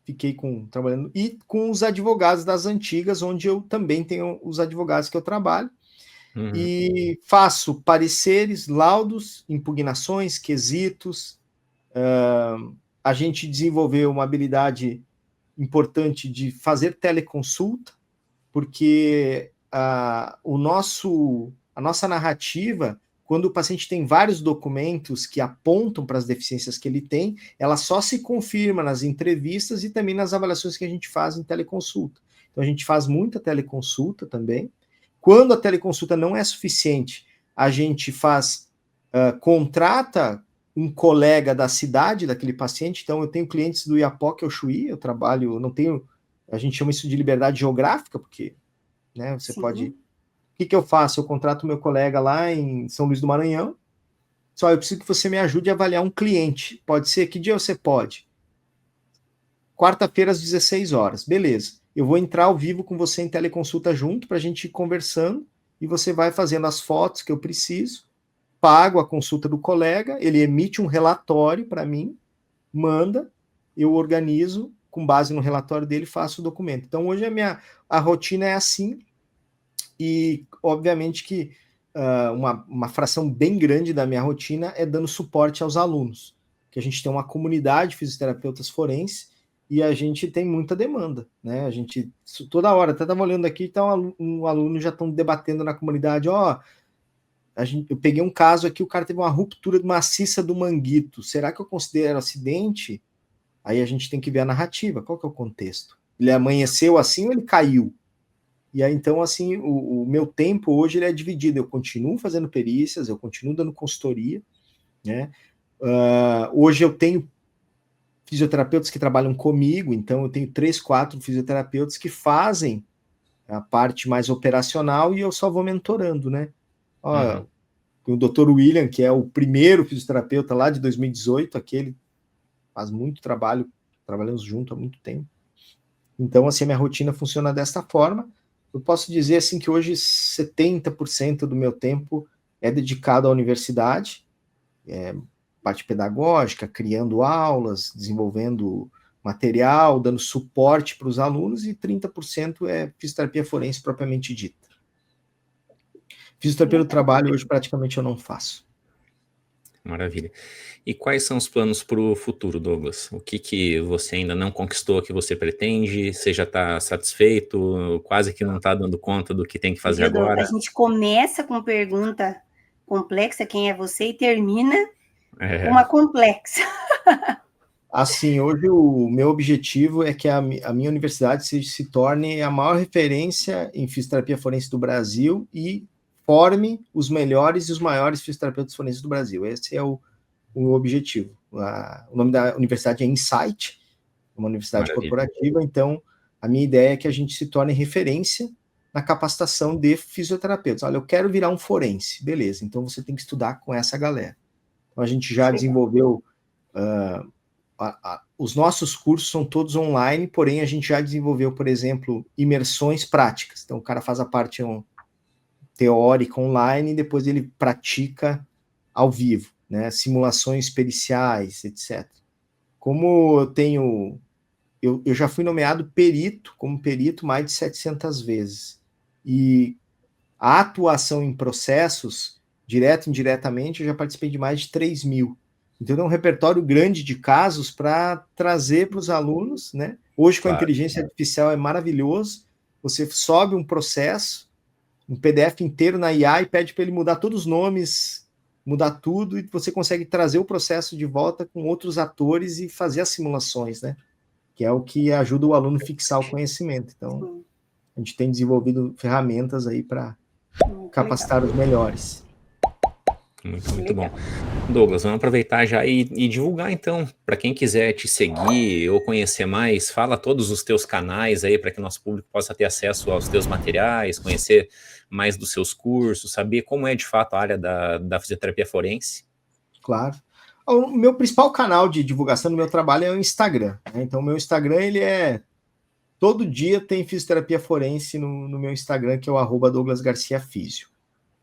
Fiquei trabalhando, e com os advogados das antigas, onde eu também tenho os advogados que eu trabalho, e faço pareceres, laudos, impugnações, quesitos. A gente desenvolveu uma habilidade importante de fazer teleconsulta, porque a nossa narrativa, quando o paciente tem vários documentos que apontam para as deficiências que ele tem, ela só se confirma nas entrevistas e também nas avaliações que a gente faz em teleconsulta. Então, a gente faz muita teleconsulta também. Quando a teleconsulta não é suficiente, a gente contrata um colega da cidade daquele paciente. Então, eu tenho clientes do Iapoque ao Chuí, eu trabalho, a gente chama isso de liberdade geográfica, porque, né, você Sim. pode... O que eu faço? Eu contrato o meu colega lá em São Luís do Maranhão. Só eu preciso que você me ajude a avaliar um cliente. Pode ser? Que dia você pode? Quarta-feira às 16 horas. Beleza. Eu vou entrar ao vivo com você em teleconsulta junto para a gente ir conversando e você vai fazendo as fotos que eu preciso, pago a consulta do colega, ele emite um relatório para mim, manda, eu organizo, com base no relatório dele, faço o documento. Então, hoje a rotina é assim. E, obviamente, que uma fração bem grande da minha rotina é dando suporte aos alunos, que a gente tem uma comunidade de fisioterapeutas forenses e a gente tem muita demanda, né? A gente, toda hora, até estava olhando aqui, então um aluno já estão debatendo na comunidade, eu peguei um caso aqui, o cara teve uma ruptura maciça do manguito, será que eu considero acidente? Aí a gente tem que ver a narrativa, qual que é o contexto? Ele amanheceu assim ou ele caiu? E aí, então, assim, o meu tempo hoje ele é dividido. Eu continuo fazendo perícias, eu continuo dando consultoria, né? Hoje eu tenho fisioterapeutas que trabalham comigo, então eu tenho 3, 4 fisioterapeutas que fazem a parte mais operacional e eu só vou mentorando, né? O Dr. William, que é o primeiro fisioterapeuta lá de 2018, aquele faz muito trabalho, trabalhamos junto há muito tempo. Então, assim, a minha rotina funciona desta forma. Eu posso dizer assim que hoje 70% do meu tempo é dedicado à universidade, parte pedagógica, criando aulas, desenvolvendo material, dando suporte para os alunos, e 30% é fisioterapia forense propriamente dita. Fisioterapia do trabalho hoje praticamente eu não faço. Maravilha. E quais são os planos para o futuro, Douglas? O que você ainda não conquistou que você pretende? Você já está satisfeito? Quase que não está dando conta do que tem que fazer agora? A gente começa com pergunta complexa, quem é você, e termina com uma complexa. Assim, hoje o meu objetivo é que a minha universidade se torne a maior referência em fisioterapia forense do Brasil e forme os melhores e os maiores fisioterapeutas forenses do Brasil. Esse é o objetivo. O nome da universidade é Insight, uma universidade corporativa, então a minha ideia é que a gente se torne referência na capacitação de fisioterapeutas. Olha, eu quero virar um forense, beleza, então você tem que estudar com essa galera. Então a gente já desenvolveu, os nossos cursos são todos online, porém a gente já desenvolveu, por exemplo, imersões práticas. Então o cara faz a parte teórica online e depois ele pratica ao vivo, né? Simulações periciais, etc. Como eu já fui nomeado como perito mais de 700 vezes, e a atuação em processos, direto e indiretamente, eu já participei de mais de 3.000. Então, é um repertório grande de casos para trazer para os alunos, né? Hoje, com a inteligência artificial, é maravilhoso. Você sobe um processo, um PDF inteiro na IA e pede para ele mudar todos os nomes, mudar tudo, e você consegue trazer o processo de volta com outros atores e fazer as simulações, né? Que é o que ajuda o aluno a fixar o conhecimento. Então, a gente tem desenvolvido ferramentas aí para capacitar os melhores. Muito bom. Douglas, vamos aproveitar já e divulgar então, para quem quiser te seguir ou conhecer mais, fala todos os teus canais aí para que o nosso público possa ter acesso aos teus materiais, conhecer mais dos seus cursos, saber como é de fato a área da fisioterapia forense. Claro. O meu principal canal de divulgação do meu trabalho é o Instagram, né? Então, o meu Instagram, todo dia tem fisioterapia forense no meu Instagram, que é o @DouglasGarciaFísio.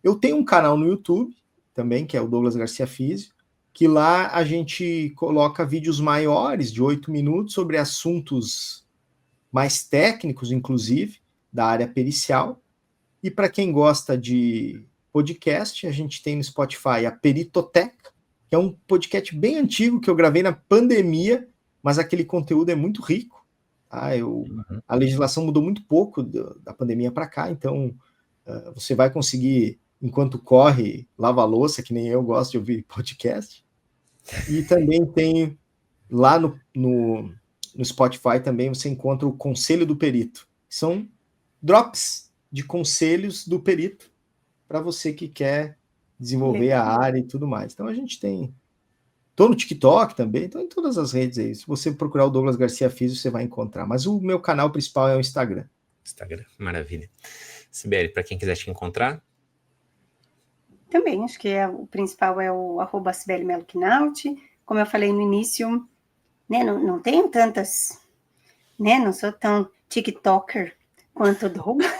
Eu tenho um canal no YouTube também, que é o Douglas Garcia Físio, que lá a gente coloca vídeos maiores, de 8 minutos, sobre assuntos mais técnicos, inclusive, da área pericial. E para quem gosta de podcast, a gente tem no Spotify a Peritoteca, que é um podcast bem antigo que eu gravei na pandemia, mas aquele conteúdo é muito rico. A legislação mudou muito pouco da pandemia para cá, então você vai conseguir, enquanto corre, lava a louça, que nem eu gosto de ouvir podcast. E também tem lá no Spotify também você encontra o Conselho do Perito. São drops de conselhos do perito para você que quer desenvolver a área e tudo mais. Então a gente tem... Estou no TikTok também, estou em todas as redes aí. Se você procurar o Douglas Garcia Físio, você vai encontrar. Mas o meu canal principal é o Instagram. Instagram, maravilha. Sibeli, para quem quiser te encontrar? Também, acho que o principal é o @SibeliMeloQuinaut. Como eu falei no início, né, não tenho tantas, né, não sou tão TikToker quanto o Douglas.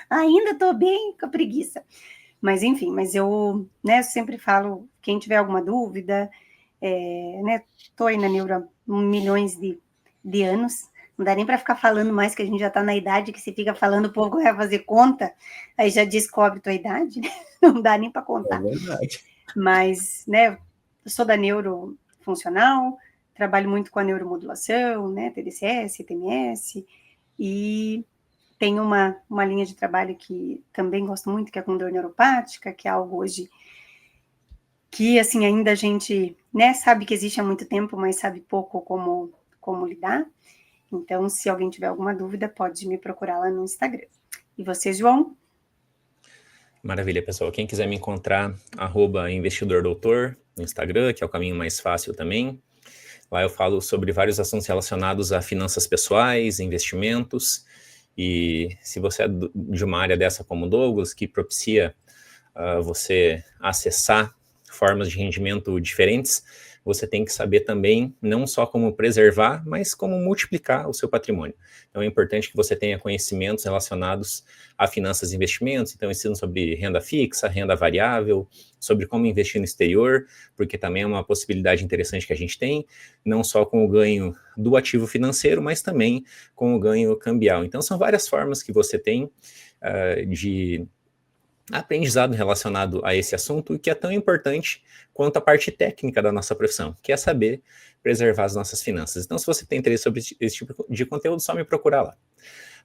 Ainda estou bem com a preguiça. Mas, enfim, eu, né, sempre falo, quem tiver alguma dúvida, né, estou aí na Neuro há milhões de anos, não dá nem para ficar falando mais, que a gente já está na idade que se fica falando, o povo vai fazer conta, aí já descobre tua idade, né? Não dá nem para contar. É verdade. Mas, né, eu sou da neuro funcional, trabalho muito com a neuromodulação, né, TDCS, TMS, e tem uma linha de trabalho que também gosto muito, que é com dor neuropática, que é algo hoje que, assim, ainda a gente, né, sabe que existe há muito tempo, mas sabe pouco como lidar. Então, se alguém tiver alguma dúvida, pode me procurar lá no Instagram. E você, João? Maravilha, pessoal. Quem quiser me encontrar, @investidordoutor no Instagram, que é o caminho mais fácil também. Lá eu falo sobre vários assuntos relacionados a finanças pessoais, investimentos. E se você é de uma área dessa como o Douglas, que propicia você acessar formas de rendimento diferentes, você tem que saber também não só como preservar, mas como multiplicar o seu patrimônio. Então é importante que você tenha conhecimentos relacionados a finanças e investimentos, então ensino sobre renda fixa, renda variável, sobre como investir no exterior, porque também é uma possibilidade interessante que a gente tem, não só com o ganho do ativo financeiro, mas também com o ganho cambial. Então são várias formas que você tem de aprendizado relacionado a esse assunto, que é tão importante quanto a parte técnica da nossa profissão, que é saber preservar as nossas finanças. Então, se você tem interesse sobre esse tipo de conteúdo, só me procurar lá.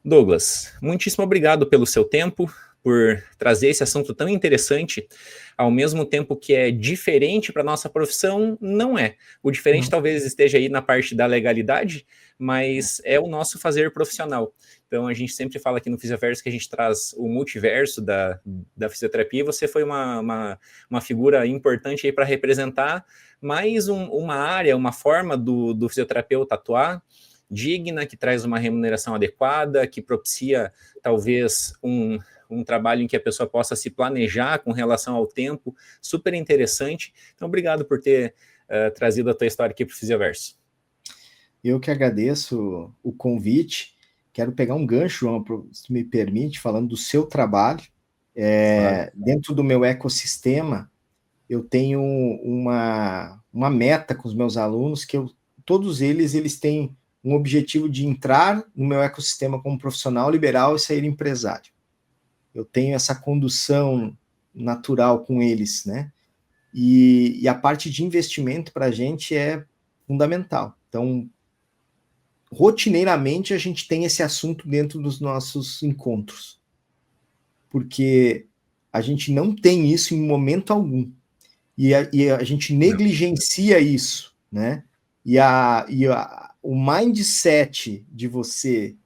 Douglas, muitíssimo obrigado pelo seu tempo, por trazer esse assunto tão interessante, ao mesmo tempo que é diferente para a nossa profissão, não é. O diferente talvez esteja aí na parte da legalidade, mas é o nosso fazer profissional. Então, a gente sempre fala aqui no Fisioverso que a gente traz o multiverso da fisioterapia, e você foi uma figura importante aí para representar mais uma área, uma forma do fisioterapeuta atuar, digna, que traz uma remuneração adequada, que propicia talvez um trabalho em que a pessoa possa se planejar com relação ao tempo, super interessante. Então, obrigado por ter trazido a tua história aqui para o Fisioverso. Eu que agradeço o convite. Quero pegar um gancho, João, se me permite, falando do seu trabalho. Claro. Dentro do meu ecossistema, eu tenho uma meta com os meus alunos, que todos eles têm um objetivo de entrar no meu ecossistema como profissional liberal e sair empresário. Eu tenho essa condução natural com eles, né? E a parte de investimento para a gente é fundamental. Então, rotineiramente, a gente tem esse assunto dentro dos nossos encontros. Porque a gente não tem isso em momento algum. E a gente negligencia isso, né? O mindset de você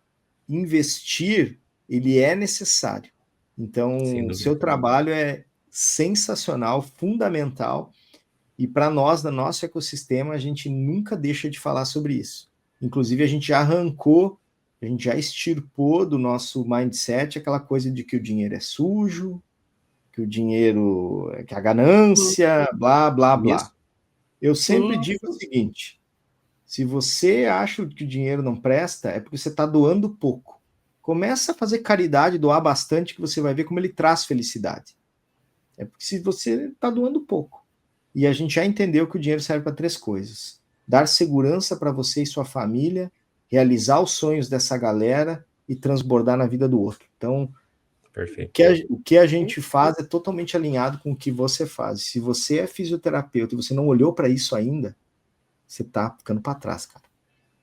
investir, ele é necessário. Então, o seu trabalho é sensacional, fundamental, e para nós, no nosso ecossistema, a gente nunca deixa de falar sobre isso. Inclusive, a gente já arrancou, a gente já extirpou do nosso mindset aquela coisa de que o dinheiro é sujo, que o dinheiro, que a ganância, blá, blá, blá. Eu sempre digo o seguinte: se você acha que o dinheiro não presta, é porque você está doando pouco. Começa a fazer caridade, doar bastante, que você vai ver como ele traz felicidade. É porque se você está doando pouco. E a gente já entendeu que o dinheiro serve para 3 coisas: dar segurança para você e sua família, realizar os sonhos dessa galera e transbordar na vida do outro. Então, perfeito. O que a gente faz é totalmente alinhado com o que você faz. Se você é fisioterapeuta e você não olhou para isso ainda, você está ficando para trás, cara.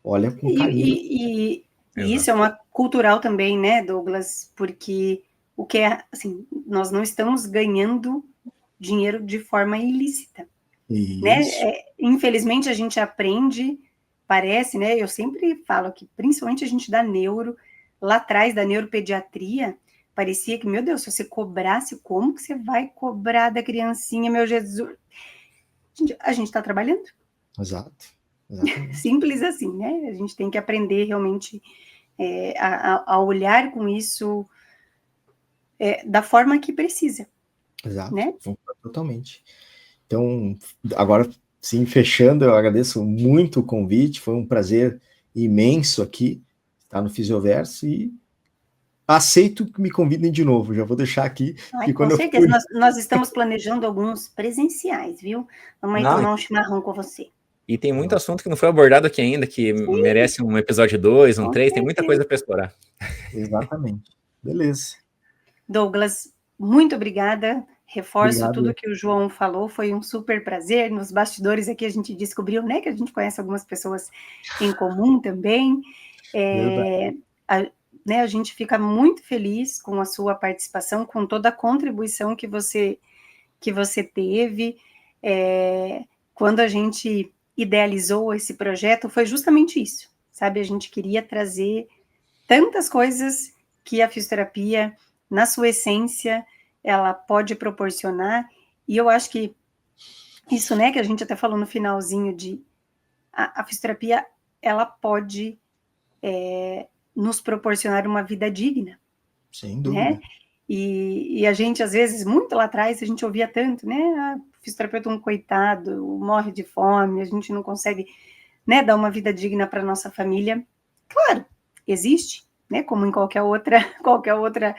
olha com carinho. E isso é uma cultural também, né, Douglas? Porque o que é, assim, nós não estamos ganhando dinheiro de forma ilícita, né? Infelizmente a gente aprende, parece, né? Eu sempre falo que, principalmente a gente da neuro, lá atrás da neuropediatria, parecia que, meu Deus, se você cobrasse, como que você vai cobrar da criancinha, meu Jesus? A gente está trabalhando. Exato. Exatamente. Simples assim, né? A gente tem que aprender realmente a olhar com isso da forma que precisa. Exato, né? Totalmente. Então, agora, sim, fechando, eu agradeço muito o convite, foi um prazer imenso aqui estar no Fisioverso e aceito que me convidem de novo, já vou deixar aqui. Ai, com certeza, nós estamos planejando alguns presenciais, viu? Vamos aí tomar um chimarrão com você. E tem muito assunto que não foi abordado aqui ainda, que merece um episódio 2, um 3, tem muita coisa para explorar. Exatamente. Beleza. Douglas, muito obrigada. Reforço tudo que o João falou, foi um super prazer. Nos bastidores aqui a gente descobriu, né, que a gente conhece algumas pessoas em comum também. A gente fica muito feliz com a sua participação, com toda a contribuição que você teve. Quando a gente idealizou esse projeto, foi justamente isso, sabe? A gente queria trazer tantas coisas que a fisioterapia, na sua essência, ela pode proporcionar, e eu acho que isso, né, que a gente até falou no finalzinho de a fisioterapia, ela pode nos proporcionar uma vida digna. Sem dúvida. Né? E a gente, às vezes, muito lá atrás, a gente ouvia tanto, né? O fisioterapeuta é um coitado, morre de fome, a gente não consegue, né, dar uma vida digna para nossa família. Claro, existe, né? Como em qualquer outra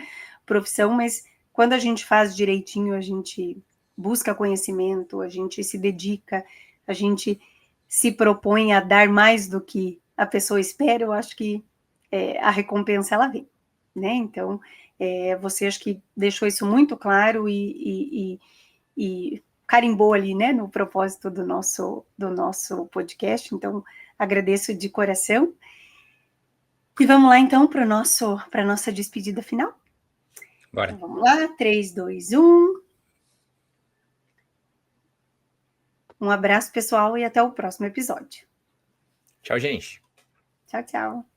profissão, mas quando a gente faz direitinho, a gente busca conhecimento, a gente se dedica, a gente se propõe a dar mais do que a pessoa espera, eu acho que a recompensa ela vem, né? Então, você acho que deixou isso muito claro e carimbou ali, né, no propósito do nosso podcast. Então, agradeço de coração. E vamos lá, então, para a nossa despedida final. Bora. Então, vamos lá, 3, 2, 1. Um abraço, pessoal, e até o próximo episódio. Tchau, gente. Tchau, tchau.